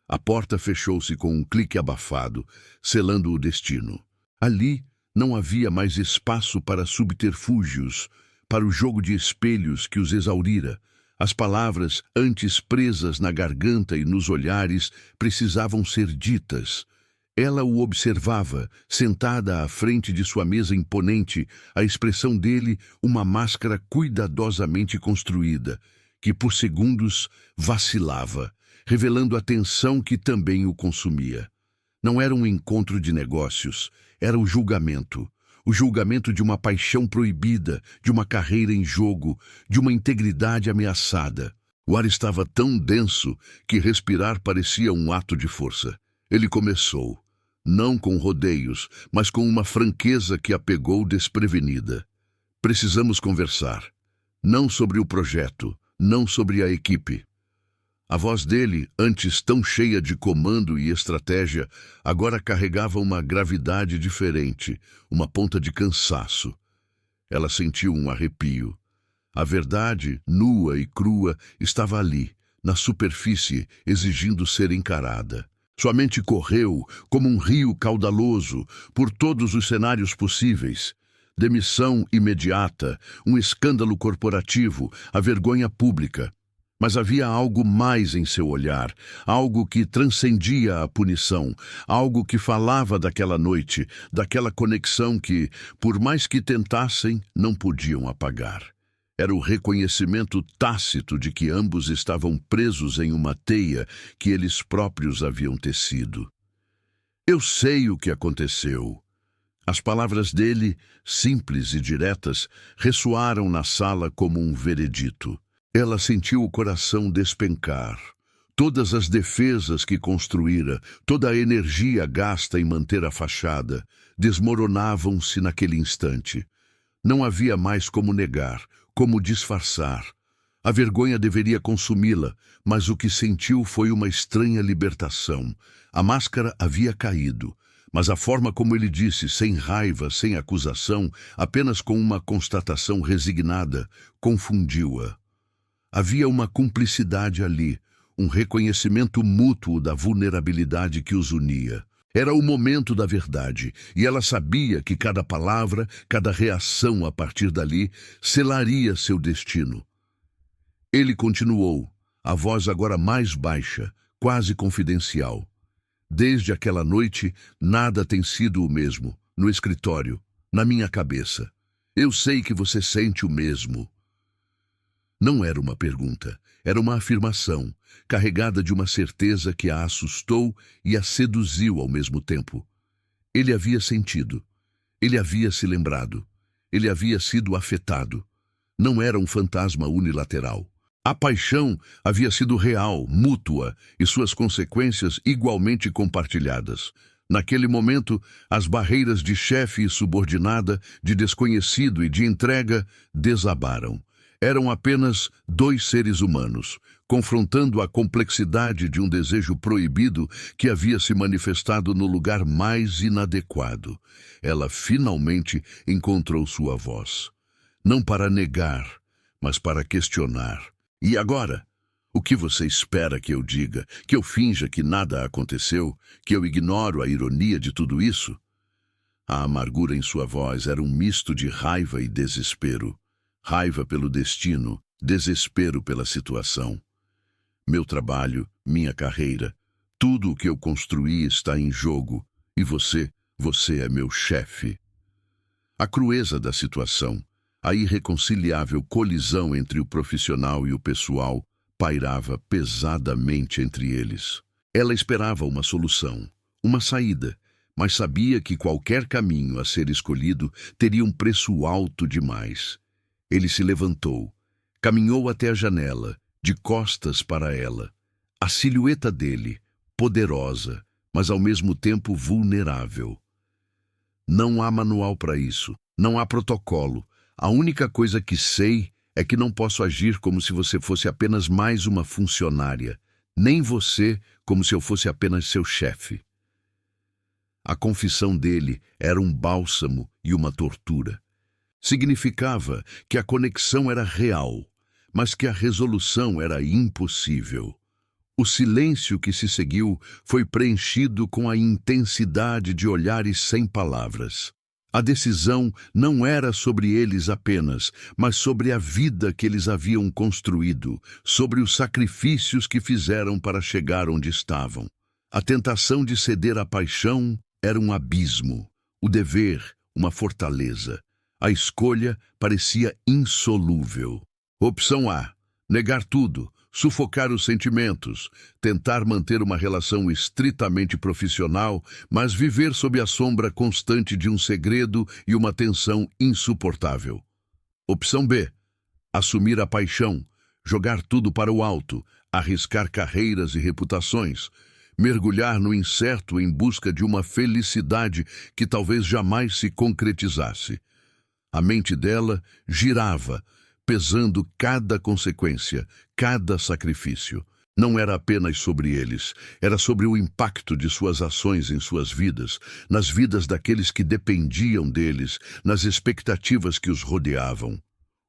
A porta fechou-se com um clique abafado, selando o destino. Ali não havia mais espaço para subterfúgios, para o jogo de espelhos que os exaurira. As palavras, antes presas na garganta e nos olhares, precisavam ser ditas. Ela o observava, sentada à frente de sua mesa imponente, a expressão dele uma máscara cuidadosamente construída, que por segundos vacilava, revelando a tensão que também o consumia. Não era um encontro de negócios, era o julgamento de uma paixão proibida, de uma carreira em jogo, de uma integridade ameaçada. O ar estava tão denso que respirar parecia um ato de força. Ele começou, não com rodeios, mas com uma franqueza que a pegou desprevenida. Precisamos conversar. Não sobre o projeto, não sobre a equipe. A voz dele, antes tão cheia de comando e estratégia, agora carregava uma gravidade diferente, uma ponta de cansaço. Ela sentiu um arrepio. A verdade, nua e crua, estava ali, na superfície, exigindo ser encarada. Sua mente correu, como um rio caudaloso, por todos os cenários possíveis. Demissão imediata, um escândalo corporativo, a vergonha pública. Mas havia algo mais em seu olhar, algo que transcendia a punição, algo que falava daquela noite, daquela conexão que, por mais que tentassem, não podiam apagar. Era o reconhecimento tácito de que ambos estavam presos em uma teia que eles próprios haviam tecido. Eu sei o que aconteceu. As palavras dele, simples e diretas, ressoaram na sala como um veredito. Ela sentiu o coração despencar. Todas as defesas que construíra, toda a energia gasta em manter a fachada, desmoronavam-se naquele instante. Não havia mais como negar, como disfarçar. A vergonha deveria consumi-la, mas o que sentiu foi uma estranha libertação. A máscara havia caído, mas a forma como ele disse, sem raiva, sem acusação, apenas com uma constatação resignada, confundiu-a. Havia uma cumplicidade ali, um reconhecimento mútuo da vulnerabilidade que os unia. Era o momento da verdade, e ela sabia que cada palavra, cada reação a partir dali, selaria seu destino. Ele continuou, a voz agora mais baixa, quase confidencial. Desde aquela noite, nada tem sido o mesmo, no escritório, na minha cabeça. Eu sei que você sente o mesmo. Não era uma pergunta, era uma afirmação, carregada de uma certeza que a assustou e a seduziu ao mesmo tempo. Ele havia sentido, ele havia se lembrado, ele havia sido afetado. Não era um fantasma unilateral. A paixão havia sido real, mútua, e suas consequências igualmente compartilhadas. Naquele momento, as barreiras de chefe e subordinada, de desconhecido e de entrega, desabaram. Eram apenas dois seres humanos, confrontando a complexidade de um desejo proibido que havia se manifestado no lugar mais inadequado. Ela finalmente encontrou sua voz. Não para negar, mas para questionar. E agora? O que você espera que eu diga? Que eu finja que nada aconteceu? Que eu ignoro a ironia de tudo isso? A amargura em sua voz era um misto de raiva e desespero. Raiva pelo destino, desespero pela situação. Meu trabalho, minha carreira, tudo o que eu construí está em jogo. E você é meu chefe. A crueza da situação, a irreconciliável colisão entre o profissional e o pessoal, pairava pesadamente entre eles. Ela esperava uma solução, uma saída, mas sabia que qualquer caminho a ser escolhido teria um preço alto demais. Ele se levantou, caminhou até a janela, de costas para ela. A silhueta dele, poderosa, mas ao mesmo tempo vulnerável. Não há manual para isso, não há protocolo. A única coisa que sei é que não posso agir como se você fosse apenas mais uma funcionária, nem você como se eu fosse apenas seu chefe. A confissão dele era um bálsamo e uma tortura. Significava que a conexão era real, mas que a resolução era impossível. O silêncio que se seguiu foi preenchido com a intensidade de olhares sem palavras. A decisão não era sobre eles apenas, mas sobre a vida que eles haviam construído, sobre os sacrifícios que fizeram para chegar onde estavam. A tentação de ceder à paixão era um abismo, o dever, uma fortaleza. A escolha parecia insolúvel. Opção A: negar tudo, sufocar os sentimentos, tentar manter uma relação estritamente profissional, mas viver sob a sombra constante de um segredo e uma tensão insuportável. Opção B: assumir a paixão, jogar tudo para o alto, arriscar carreiras e reputações, mergulhar no incerto em busca de uma felicidade que talvez jamais se concretizasse. A mente dela girava, pesando cada consequência, cada sacrifício. Não era apenas sobre eles, era sobre o impacto de suas ações em suas vidas, nas vidas daqueles que dependiam deles, nas expectativas que os rodeavam.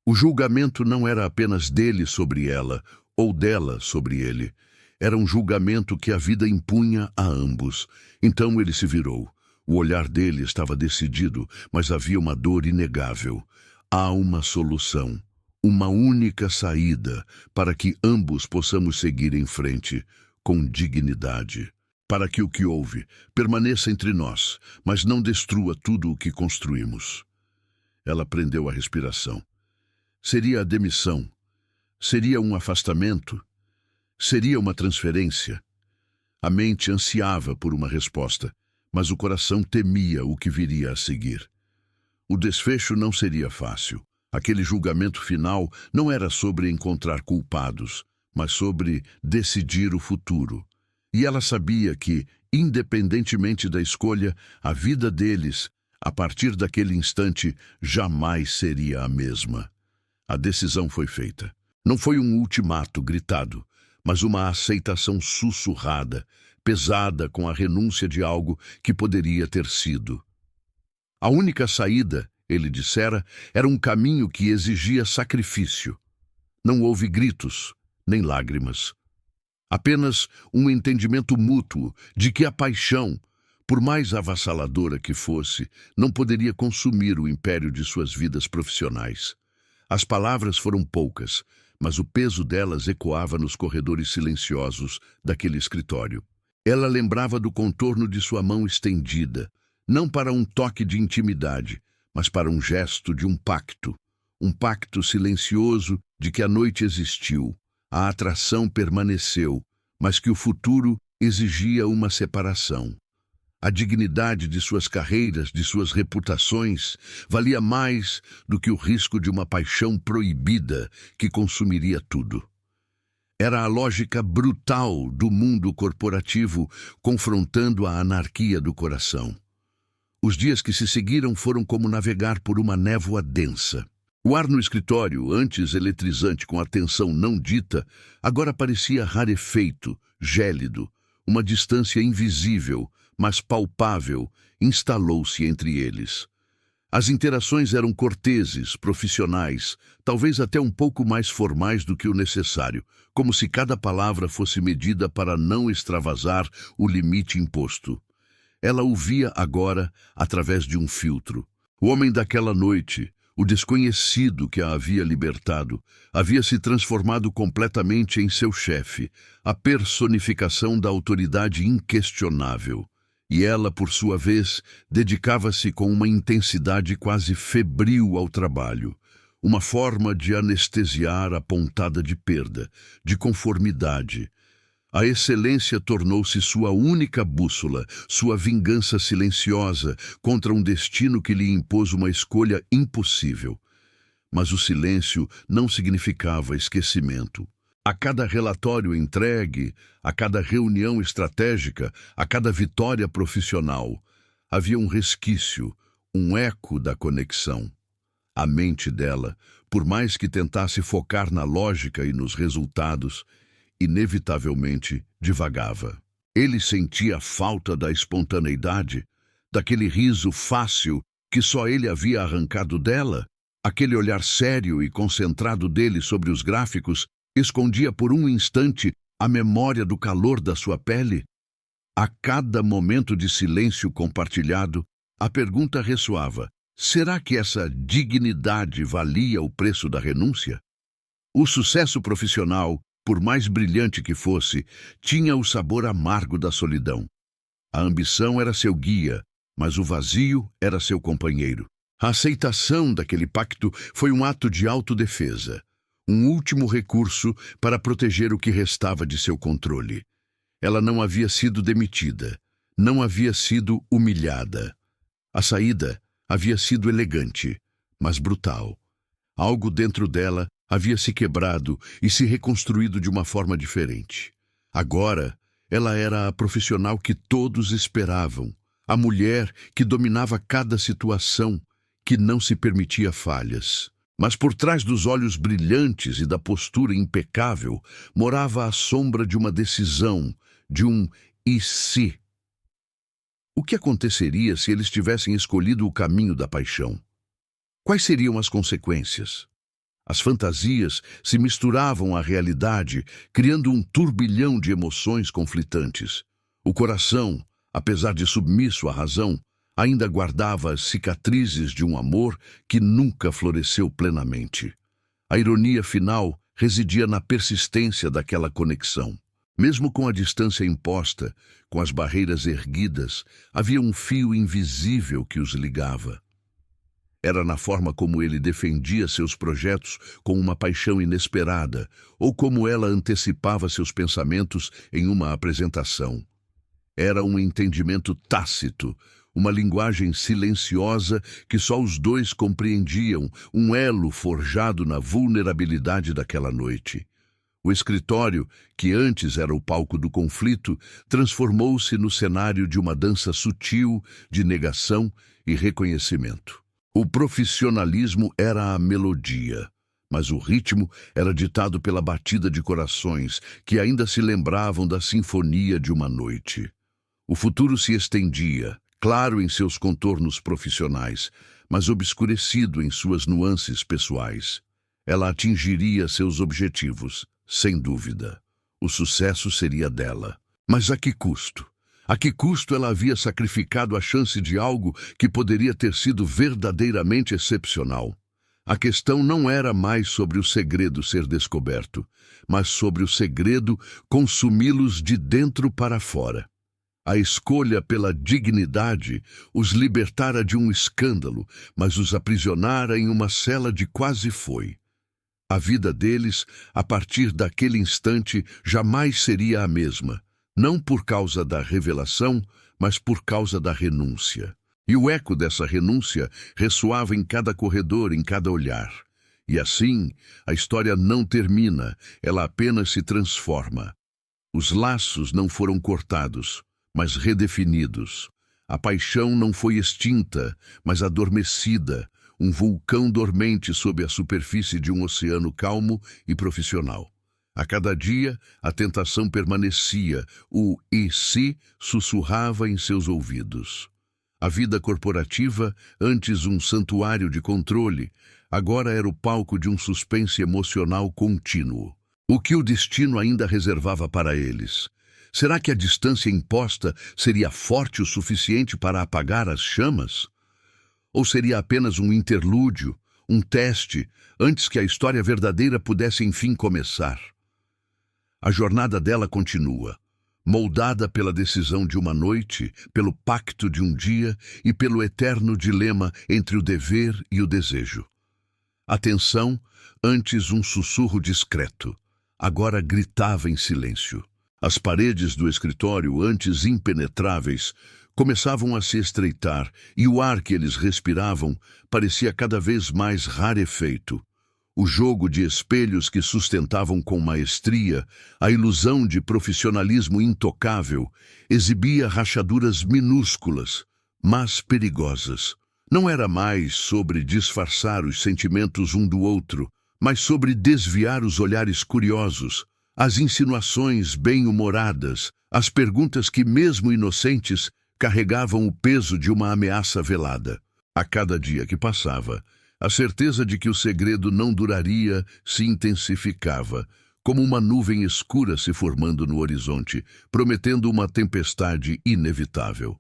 O julgamento não era apenas dele sobre ela, ou dela sobre ele. Era um julgamento que a vida impunha a ambos. Então ele se virou. O olhar dele estava decidido, mas havia uma dor inegável. Há uma solução. Uma única saída para que ambos possamos seguir em frente com dignidade. Para que o que houve permaneça entre nós, mas não destrua tudo o que construímos. Ela prendeu a respiração. Seria a demissão? Seria um afastamento? Seria uma transferência? A mente ansiava por uma resposta, mas o coração temia o que viria a seguir. O desfecho não seria fácil. Aquele julgamento final não era sobre encontrar culpados, mas sobre decidir o futuro. E ela sabia que, independentemente da escolha, a vida deles, a partir daquele instante, jamais seria a mesma. A decisão foi feita. Não foi um ultimato gritado, mas uma aceitação sussurrada, pesada com a renúncia de algo que poderia ter sido. A única saída, ele dissera, era um caminho que exigia sacrifício. Não houve gritos, nem lágrimas. Apenas um entendimento mútuo de que a paixão, por mais avassaladora que fosse, não poderia consumir o império de suas vidas profissionais. As palavras foram poucas, mas o peso delas ecoava nos corredores silenciosos daquele escritório. Ela lembrava do contorno de sua mão estendida, não para um toque de intimidade, mas para um gesto de um pacto silencioso de que a noite existiu, a atração permaneceu, mas que o futuro exigia uma separação. A dignidade de suas carreiras, de suas reputações, valia mais do que o risco de uma paixão proibida que consumiria tudo. Era a lógica brutal do mundo corporativo confrontando a anarquia do coração. Os dias que se seguiram foram como navegar por uma névoa densa. O ar no escritório, antes eletrizante com a tensão não dita, agora parecia rarefeito, gélido. Uma distância invisível, mas palpável, instalou-se entre eles. As interações eram corteses, profissionais, talvez até um pouco mais formais do que o necessário, como se cada palavra fosse medida para não extravasar o limite imposto. Ela o via agora através de um filtro. O homem daquela noite, o desconhecido que a havia libertado, havia se transformado completamente em seu chefe, a personificação da autoridade inquestionável. E ela, por sua vez, dedicava-se com uma intensidade quase febril ao trabalho, uma forma de anestesiar a pontada de perda, de conformidade. A excelência tornou-se sua única bússola, sua vingança silenciosa contra um destino que lhe impôs uma escolha impossível. Mas o silêncio não significava esquecimento. A cada relatório entregue, a cada reunião estratégica, a cada vitória profissional, havia um resquício, um eco da conexão. A mente dela, por mais que tentasse focar na lógica e nos resultados, inevitavelmente divagava. Ele sentia a falta da espontaneidade, daquele riso fácil que só ele havia arrancado dela. Aquele olhar sério e concentrado dele sobre os gráficos escondia por um instante a memória do calor da sua pele. A cada momento de silêncio compartilhado, a pergunta ressoava: será que essa dignidade valia o preço da renúncia? O sucesso profissional, por mais brilhante que fosse, tinha o sabor amargo da solidão. A ambição era seu guia, mas o vazio era seu companheiro. A aceitação daquele pacto foi um ato de autodefesa, um último recurso para proteger o que restava de seu controle. Ela não havia sido demitida, não havia sido humilhada. A saída havia sido elegante, mas brutal. Algo dentro dela havia se quebrado e se reconstruído de uma forma diferente. Agora, ela era a profissional que todos esperavam, a mulher que dominava cada situação, que não se permitia falhas. Mas por trás dos olhos brilhantes e da postura impecável, morava a sombra de uma decisão, de um "e se?". O que aconteceria se eles tivessem escolhido o caminho da paixão? Quais seriam as consequências? As fantasias se misturavam à realidade, criando um turbilhão de emoções conflitantes. O coração, apesar de submisso à razão, ainda guardava as cicatrizes de um amor que nunca floresceu plenamente. A ironia final residia na persistência daquela conexão. Mesmo com a distância imposta, com as barreiras erguidas, havia um fio invisível que os ligava. Era na forma como ele defendia seus projetos com uma paixão inesperada, ou como ela antecipava seus pensamentos em uma apresentação. Era um entendimento tácito, uma linguagem silenciosa que só os dois compreendiam, um elo forjado na vulnerabilidade daquela noite. O escritório, que antes era o palco do conflito, transformou-se no cenário de uma dança sutil de negação e reconhecimento. O profissionalismo era a melodia, mas o ritmo era ditado pela batida de corações que ainda se lembravam da sinfonia de uma noite. O futuro se estendia, claro em seus contornos profissionais, mas obscurecido em suas nuances pessoais. Ela atingiria seus objetivos, sem dúvida. O sucesso seria dela. Mas a que custo? A que custo ela havia sacrificado a chance de algo que poderia ter sido verdadeiramente excepcional? A questão não era mais sobre o segredo ser descoberto, mas sobre o segredo consumi-los de dentro para fora. A escolha pela dignidade os libertara de um escândalo, mas os aprisionara em uma cela de quase foi. A vida deles, a partir daquele instante, jamais seria a mesma, não por causa da revelação, mas por causa da renúncia. E o eco dessa renúncia ressoava em cada corredor, em cada olhar. E assim, a história não termina, ela apenas se transforma. Os laços não foram cortados, mas redefinidos. A paixão não foi extinta, mas adormecida, um vulcão dormente sob a superfície de um oceano calmo e profissional. A cada dia, a tentação permanecia, o "e se" sussurrava em seus ouvidos. A vida corporativa, antes um santuário de controle, agora era o palco de um suspense emocional contínuo. O que o destino ainda reservava para eles? Será que a distância imposta seria forte o suficiente para apagar as chamas? Ou seria apenas um interlúdio, um teste, antes que a história verdadeira pudesse enfim começar? A jornada dela continua, moldada pela decisão de uma noite, pelo pacto de um dia e pelo eterno dilema entre o dever e o desejo. A tensão, antes um sussurro discreto, agora gritava em silêncio. As paredes do escritório, antes impenetráveis, começavam a se estreitar e o ar que eles respiravam parecia cada vez mais rarefeito. O jogo de espelhos que sustentavam com maestria a ilusão de profissionalismo intocável exibia rachaduras minúsculas, mas perigosas. Não era mais sobre disfarçar os sentimentos um do outro, mas sobre desviar os olhares curiosos, as insinuações bem-humoradas, as perguntas que, mesmo inocentes, carregavam o peso de uma ameaça velada. A cada dia que passava, a certeza de que o segredo não duraria se intensificava, como uma nuvem escura se formando no horizonte, prometendo uma tempestade inevitável.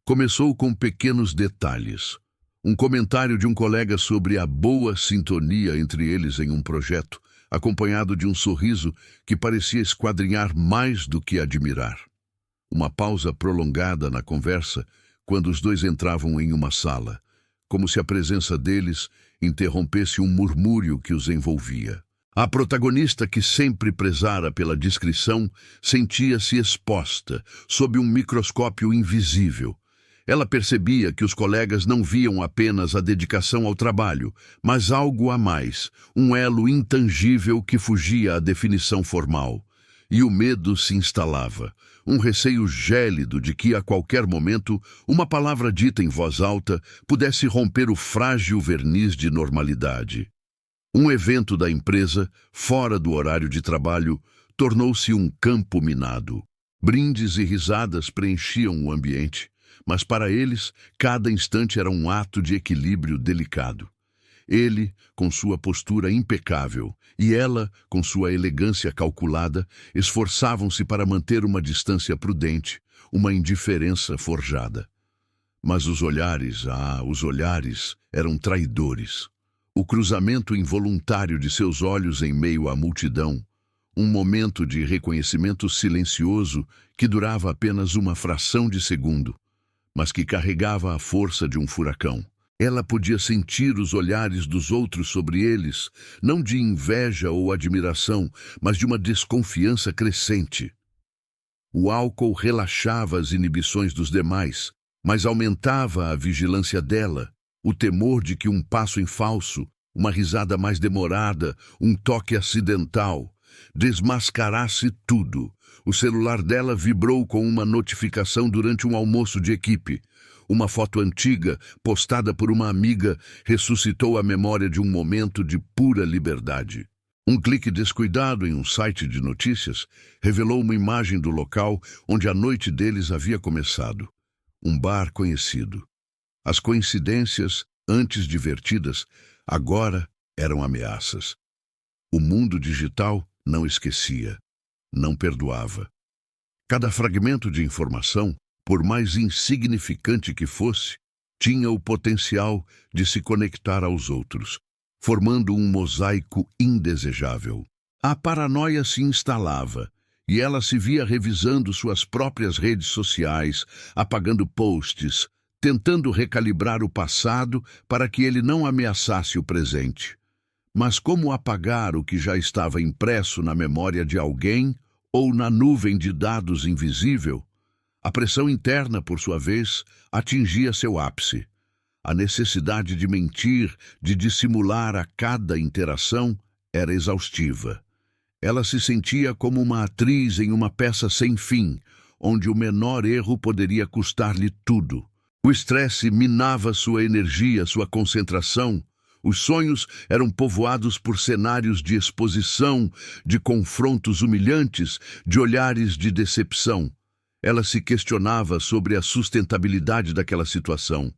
Começou com pequenos detalhes. Um comentário de um colega sobre a boa sintonia entre eles em um projeto, acompanhado de um sorriso que parecia esquadrinhar mais do que admirar. Uma pausa prolongada na conversa quando os dois entravam em uma sala, como se a presença deles interrompesse um murmúrio que os envolvia. A protagonista, que sempre prezara pela discrição, sentia-se exposta, sob um microscópio invisível. Ela percebia que os colegas não viam apenas a dedicação ao trabalho, mas algo a mais, um elo intangível que fugia à definição formal. E o medo se instalava, um receio gélido de que, a qualquer momento, uma palavra dita em voz alta pudesse romper o frágil verniz de normalidade. Um evento da empresa, fora do horário de trabalho, tornou-se um campo minado. Brindes e risadas preenchiam o ambiente, mas para eles, cada instante era um ato de equilíbrio delicado. Ele, com sua postura impecável, e ela, com sua elegância calculada, esforçavam-se para manter uma distância prudente, uma indiferença forjada. Mas os olhares eram traidores. O cruzamento involuntário de seus olhos em meio à multidão, um momento de reconhecimento silencioso que durava apenas uma fração de segundo, mas que carregava a força de um furacão. Ela podia sentir os olhares dos outros sobre eles, não de inveja ou admiração, mas de uma desconfiança crescente. O álcool relaxava as inibições dos demais, mas aumentava a vigilância dela, o temor de que um passo em falso, uma risada mais demorada, um toque acidental, desmascarasse tudo. O celular dela vibrou com uma notificação durante um almoço de equipe. Uma foto antiga, postada por uma amiga, ressuscitou a memória de um momento de pura liberdade. Um clique descuidado em um site de notícias revelou uma imagem do local onde a noite deles havia começado. Um bar conhecido. As coincidências, antes divertidas, agora eram ameaças. O mundo digital não esquecia, não perdoava. Cada fragmento de informação, por mais insignificante que fosse, tinha o potencial de se conectar aos outros, formando um mosaico indesejável. A paranoia se instalava, e ela se via revisando suas próprias redes sociais, apagando posts, tentando recalibrar o passado para que ele não ameaçasse o presente. Mas como apagar o que já estava impresso na memória de alguém ou na nuvem de dados invisível? A pressão interna, por sua vez, atingia seu ápice. A necessidade de mentir, de dissimular a cada interação, era exaustiva. Ela se sentia como uma atriz em uma peça sem fim, onde o menor erro poderia custar-lhe tudo. O estresse minava sua energia, sua concentração. Os sonhos eram povoados por cenários de exposição, de confrontos humilhantes, de olhares de decepção. Ela se questionava sobre a sustentabilidade daquela situação.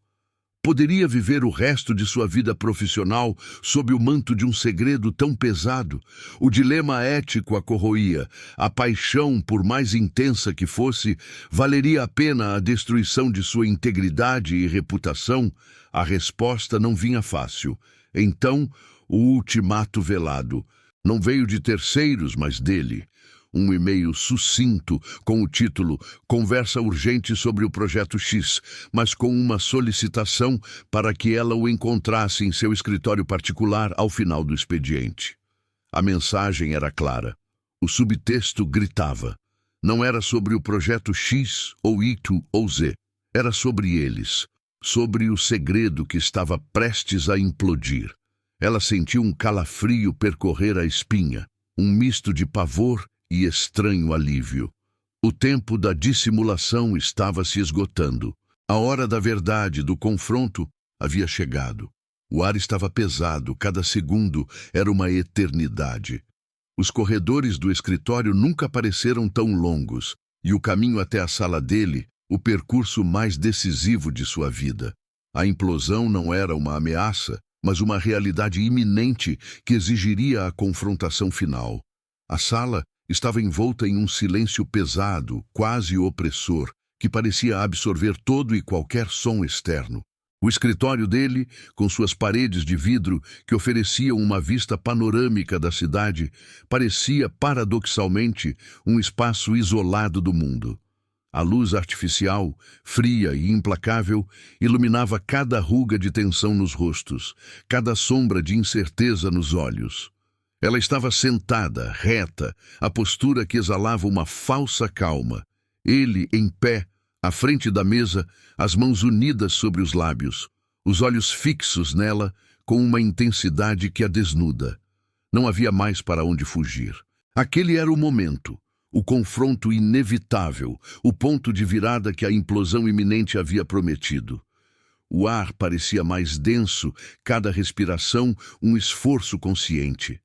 Poderia viver o resto de sua vida profissional sob o manto de um segredo tão pesado? O dilema ético a corroía. A paixão, por mais intensa que fosse, valeria a pena a destruição de sua integridade e reputação? A resposta não vinha fácil. Então, o ultimato velado. Não veio de terceiros, mas dele. Um e-mail sucinto com o título "Conversa urgente sobre o projeto X", mas com uma solicitação para que ela o encontrasse em seu escritório particular ao final do expediente. A mensagem era clara. O subtexto gritava. Não era sobre o projeto X ou Y ou Z. Era sobre eles, sobre o segredo que estava prestes a implodir. Ela sentiu um calafrio percorrer a espinha, um misto de pavor e estranho alívio. O tempo da dissimulação estava se esgotando. A hora da verdade, do confronto, havia chegado. O ar estava pesado, cada segundo era uma eternidade. Os corredores do escritório nunca pareceram tão longos, e o caminho até a sala dele, o percurso mais decisivo de sua vida. A implosão não era uma ameaça, mas uma realidade iminente que exigiria a confrontação final. A sala estava envolta em um silêncio pesado, quase opressor, que parecia absorver todo e qualquer som externo. O escritório dele, com suas paredes de vidro que ofereciam uma vista panorâmica da cidade, parecia, paradoxalmente, um espaço isolado do mundo. A luz artificial, fria e implacável, iluminava cada ruga de tensão nos rostos, cada sombra de incerteza nos olhos. Ela estava sentada, reta, a postura que exalava uma falsa calma. Ele, em pé, à frente da mesa, as mãos unidas sobre os lábios, os olhos fixos nela, com uma intensidade que a desnuda. Não havia mais para onde fugir. Aquele era o momento, o confronto inevitável, o ponto de virada que a implosão iminente havia prometido. O ar parecia mais denso, cada respiração um esforço consciente.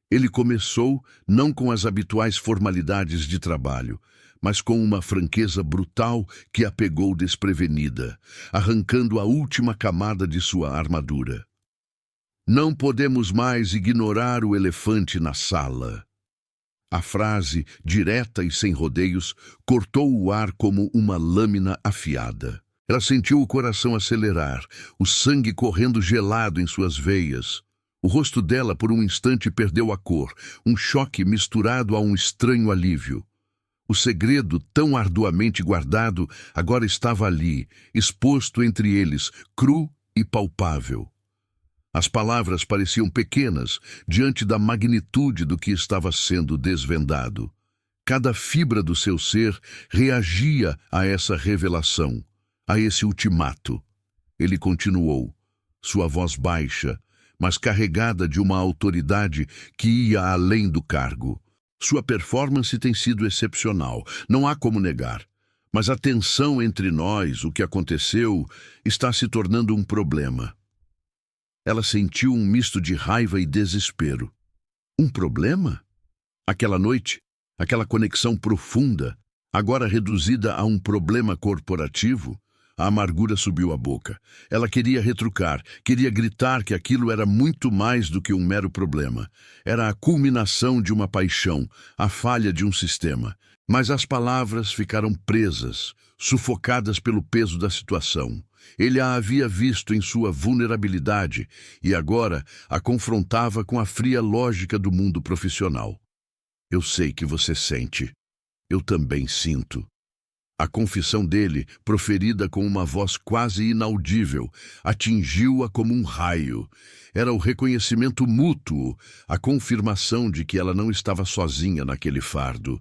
Ele começou não com as habituais formalidades de trabalho, mas com uma franqueza brutal que a pegou desprevenida, arrancando a última camada de sua armadura. Não podemos mais ignorar o elefante na sala. A frase, direta e sem rodeios, cortou o ar como uma lâmina afiada. Ela sentiu o coração acelerar, o sangue correndo gelado em suas veias. O rosto dela, por um instante, perdeu a cor, um choque misturado a um estranho alívio. O segredo, tão arduamente guardado, agora estava ali, exposto entre eles, cru e palpável. As palavras pareciam pequenas diante da magnitude do que estava sendo desvendado. Cada fibra do seu ser reagia a essa revelação, a esse ultimato. Ele continuou, sua voz baixa, mas carregada de uma autoridade que ia além do cargo. Sua performance tem sido excepcional, não há como negar. Mas a tensão entre nós, o que aconteceu, está se tornando um problema. Ela sentiu um misto de raiva e desespero. Um problema? Aquela noite, aquela conexão profunda, agora reduzida a um problema corporativo? A amargura subiu à boca. Ela queria retrucar, queria gritar que aquilo era muito mais do que um mero problema. Era a culminação de uma paixão, a falha de um sistema. Mas as palavras ficaram presas, sufocadas pelo peso da situação. Ele a havia visto em sua vulnerabilidade e agora a confrontava com a fria lógica do mundo profissional. Eu sei que você sente. Eu também sinto. A confissão dele, proferida com uma voz quase inaudível, atingiu-a como um raio. Era o reconhecimento mútuo, a confirmação de que ela não estava sozinha naquele fardo.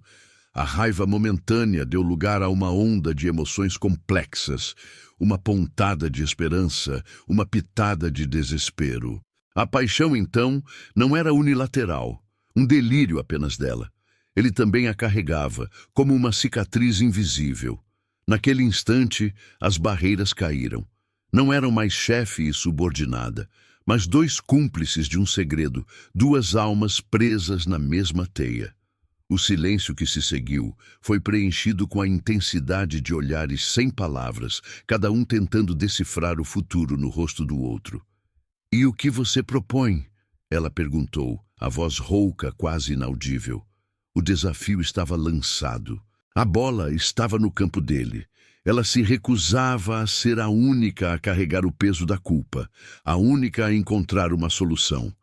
A raiva momentânea deu lugar a uma onda de emoções complexas, uma pontada de esperança, uma pitada de desespero. A paixão, então, não era unilateral, um delírio apenas dela. Ele também a carregava, como uma cicatriz invisível. Naquele instante, as barreiras caíram. Não eram mais chefe e subordinada, mas dois cúmplices de um segredo, duas almas presas na mesma teia. O silêncio que se seguiu foi preenchido com a intensidade de olhares sem palavras, cada um tentando decifrar o futuro no rosto do outro. "E o que você propõe?" ela perguntou, a voz rouca, quase inaudível. O desafio estava lançado. A bola estava no campo dele. Ela se recusava a ser a única a carregar o peso da culpa, a única a encontrar uma solução.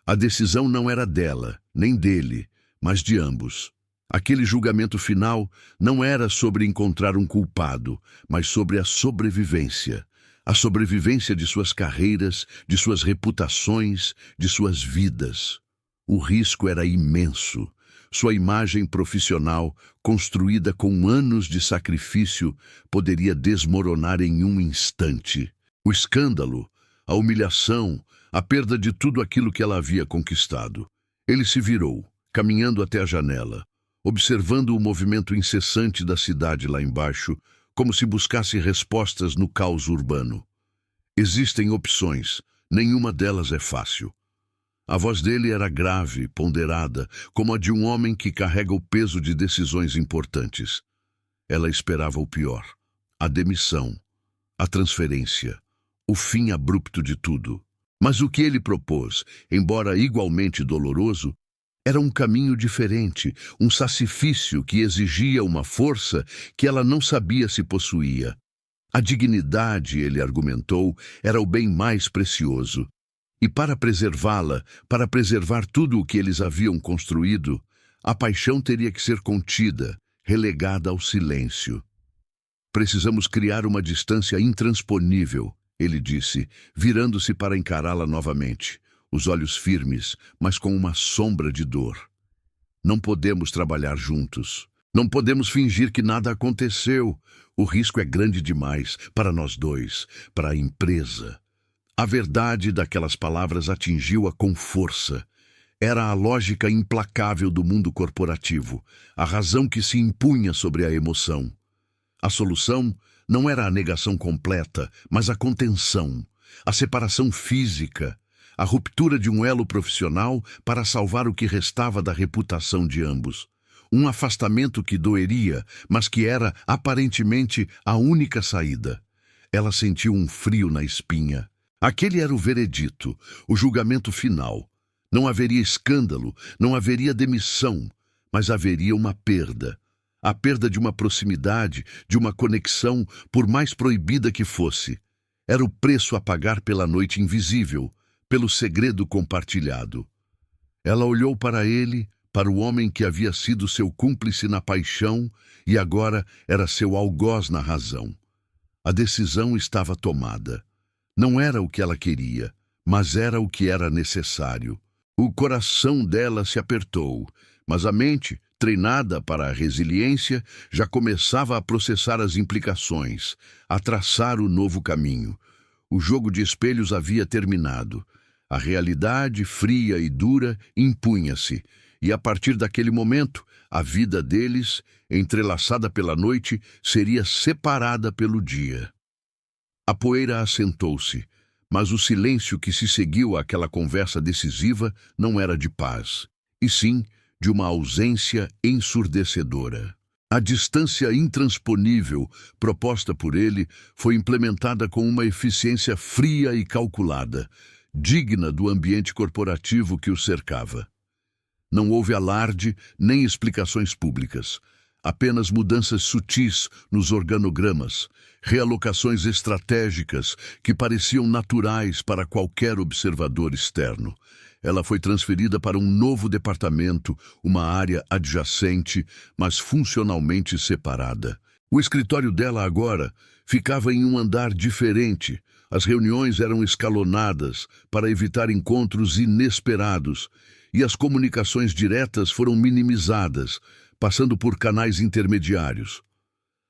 A decisão não era dela, nem dele, mas de ambos. Aquele julgamento final não era sobre encontrar um culpado, mas sobre a sobrevivência de suas carreiras, de suas reputações, de suas vidas. O risco era imenso. Sua imagem profissional, construída com anos de sacrifício, poderia desmoronar em um instante. O escândalo, a humilhação, a perda de tudo aquilo que ela havia conquistado. Ele se virou, caminhando até a janela, observando o movimento incessante da cidade lá embaixo, como se buscasse respostas no caos urbano. Existem opções, nenhuma delas é fácil. A voz dele era grave, ponderada, como a de um homem que carrega o peso de decisões importantes. Ela esperava o pior, a demissão, a transferência, o fim abrupto de tudo. Mas o que ele propôs, embora igualmente doloroso, era um caminho diferente, um sacrifício que exigia uma força que ela não sabia se possuía. A dignidade, ele argumentou, era o bem mais precioso. E para preservá-la, para preservar tudo o que eles haviam construído, a paixão teria que ser contida, relegada ao silêncio. Precisamos criar uma distância intransponível, ele disse, virando-se para encará-la novamente, os olhos firmes, mas com uma sombra de dor. Não podemos trabalhar juntos. Não podemos fingir que nada aconteceu. O risco é grande demais para nós dois, para a empresa. A verdade daquelas palavras atingiu-a com força. Era a lógica implacável do mundo corporativo, a razão que se impunha sobre a emoção. A solução não era a negação completa, mas a contenção, a separação física, a ruptura de um elo profissional para salvar o que restava da reputação de ambos. Um afastamento que doeria, mas que era, aparentemente, a única saída. Ela sentiu um frio na espinha. Aquele era o veredito, o julgamento final. Não haveria escândalo, não haveria demissão, mas haveria uma perda. A perda de uma proximidade, de uma conexão, por mais proibida que fosse. Era o preço a pagar pela noite invisível, pelo segredo compartilhado. Ela olhou para ele, para o homem que havia sido seu cúmplice na paixão e agora era seu algoz na razão. A decisão estava tomada. Não era o que ela queria, mas era o que era necessário. O coração dela se apertou, mas a mente, treinada para a resiliência, já começava a processar as implicações, a traçar o novo caminho. O jogo de espelhos havia terminado. A realidade, fria e dura, impunha-se, e a partir daquele momento, a vida deles, entrelaçada pela noite, seria separada pelo dia. A poeira assentou-se, mas o silêncio que se seguiu àquela conversa decisiva não era de paz, e sim de uma ausência ensurdecedora. A distância intransponível proposta por ele foi implementada com uma eficiência fria e calculada, digna do ambiente corporativo que o cercava. Não houve alarde nem explicações públicas, apenas mudanças sutis nos organogramas, realocações estratégicas que pareciam naturais para qualquer observador externo. Ela foi transferida para um novo departamento, uma área adjacente, mas funcionalmente separada. O escritório dela agora ficava em um andar diferente. As reuniões eram escalonadas para evitar encontros inesperados e as comunicações diretas foram minimizadas, passando por canais intermediários.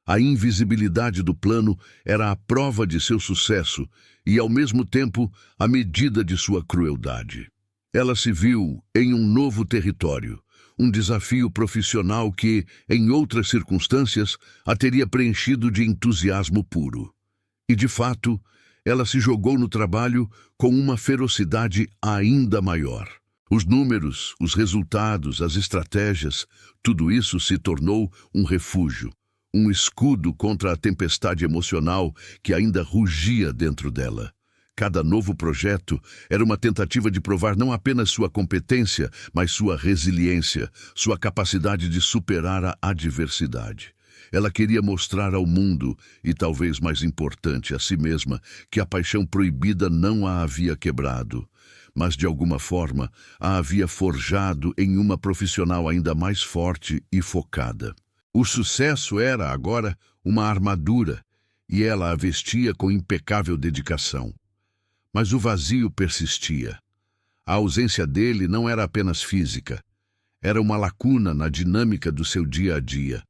A invisibilidade do plano era a prova de seu sucesso e, ao mesmo tempo, a medida de sua crueldade. Ela se viu em um novo território, um desafio profissional que, em outras circunstâncias, a teria preenchido de entusiasmo puro. E, de fato, ela se jogou no trabalho com uma ferocidade ainda maior. Os números, os resultados, as estratégias, tudo isso se tornou um refúgio, um escudo contra a tempestade emocional que ainda rugia dentro dela. Cada novo projeto era uma tentativa de provar não apenas sua competência, mas sua resiliência, sua capacidade de superar a adversidade. Ela queria mostrar ao mundo, e talvez mais importante a si mesma, que a paixão proibida não a havia quebrado, mas de alguma forma a havia forjado em uma profissional ainda mais forte e focada. O sucesso era, agora, uma armadura, e ela a vestia com impecável dedicação. Mas o vazio persistia. A ausência dele não era apenas física, era uma lacuna na dinâmica do seu dia a dia.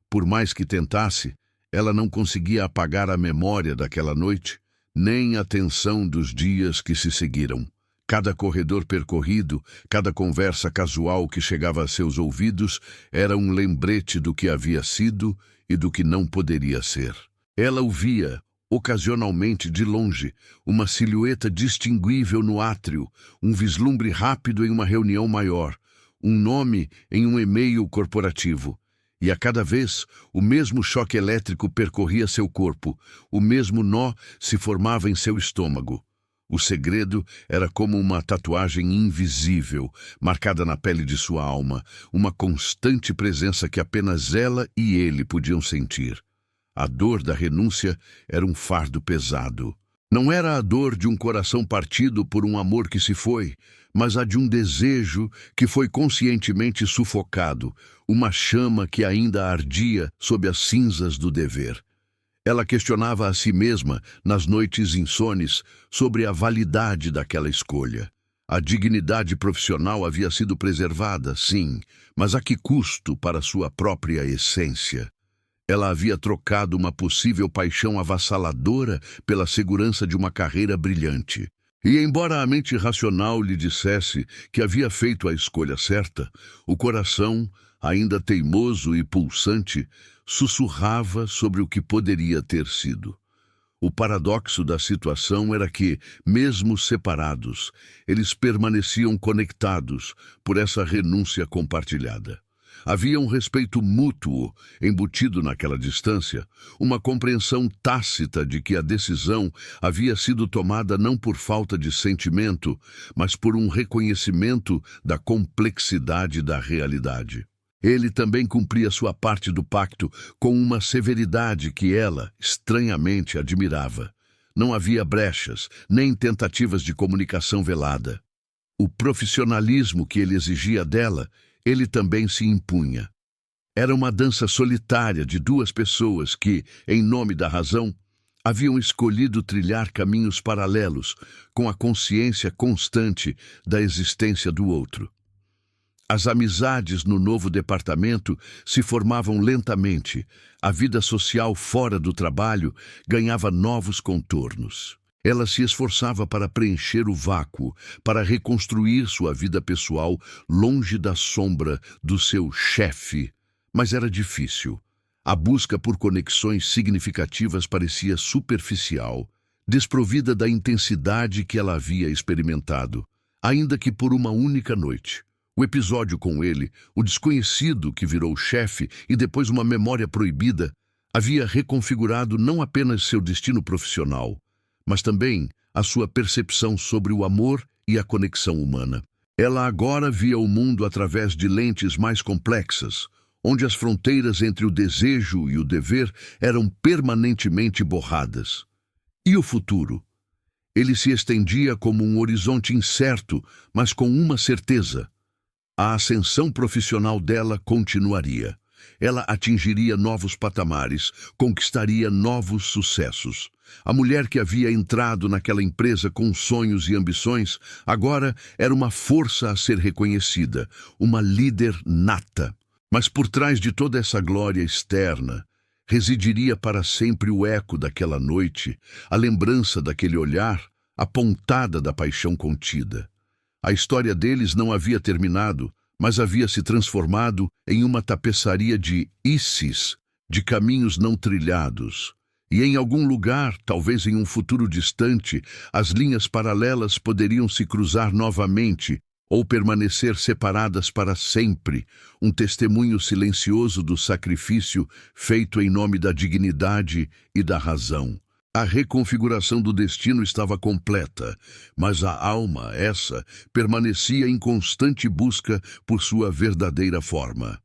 Por mais que tentasse, ela não conseguia apagar a memória daquela noite, nem a tensão dos dias que se seguiram. Cada corredor percorrido, cada conversa casual que chegava a seus ouvidos era um lembrete do que havia sido e do que não poderia ser. Ela o via, ocasionalmente de longe, uma silhueta distinguível no átrio, um vislumbre rápido em uma reunião maior, um nome em um e-mail corporativo. E a cada vez, o mesmo choque elétrico percorria seu corpo, o mesmo nó se formava em seu estômago. O segredo era como uma tatuagem invisível, marcada na pele de sua alma, uma constante presença que apenas ela e ele podiam sentir. A dor da renúncia era um fardo pesado. Não era a dor de um coração partido por um amor que se foi, mas a de um desejo que foi conscientemente sufocado, uma chama que ainda ardia sob as cinzas do dever. Ela questionava a si mesma, nas noites insones, sobre a validade daquela escolha. A dignidade profissional havia sido preservada, sim, mas a que custo para sua própria essência? Ela havia trocado uma possível paixão avassaladora pela segurança de uma carreira brilhante. E embora a mente racional lhe dissesse que havia feito a escolha certa, o coração, ainda teimoso e pulsante, sussurrava sobre o que poderia ter sido. O paradoxo da situação era que, mesmo separados, eles permaneciam conectados por essa renúncia compartilhada. Havia um respeito mútuo embutido naquela distância, uma compreensão tácita de que a decisão havia sido tomada não por falta de sentimento, mas por um reconhecimento da complexidade da realidade. Ele também cumpria sua parte do pacto com uma severidade que ela, estranhamente, admirava. Não havia brechas, nem tentativas de comunicação velada. O profissionalismo que ele exigia dela, ele também se impunha. Era uma dança solitária de duas pessoas que, em nome da razão, haviam escolhido trilhar caminhos paralelos, com a consciência constante da existência do outro. As amizades no novo departamento se formavam lentamente. A vida social fora do trabalho ganhava novos contornos. Ela se esforçava para preencher o vácuo, para reconstruir sua vida pessoal longe da sombra do seu chefe. Mas era difícil. A busca por conexões significativas parecia superficial, desprovida da intensidade que ela havia experimentado, ainda que por uma única noite. O episódio com ele, o desconhecido que virou chefe e depois uma memória proibida, havia reconfigurado não apenas seu destino profissional, mas também a sua percepção sobre o amor e a conexão humana. Ela agora via o mundo através de lentes mais complexas, onde as fronteiras entre o desejo e o dever eram permanentemente borradas. E o futuro? Ele se estendia como um horizonte incerto, mas com uma certeza. A ascensão profissional dela continuaria. Ela atingiria novos patamares, conquistaria novos sucessos. A mulher que havia entrado naquela empresa com sonhos e ambições, agora era uma força a ser reconhecida, uma líder nata. Mas por trás de toda essa glória externa, residiria para sempre o eco daquela noite, a lembrança daquele olhar, a pontada da paixão contida. A história deles não havia terminado, mas havia se transformado em uma tapeçaria de isses, de caminhos não trilhados. E em algum lugar, talvez em um futuro distante, as linhas paralelas poderiam se cruzar novamente ou permanecer separadas para sempre, um testemunho silencioso do sacrifício feito em nome da dignidade e da razão. A reconfiguração do destino estava completa, mas a alma, essa, permanecia em constante busca por sua verdadeira forma.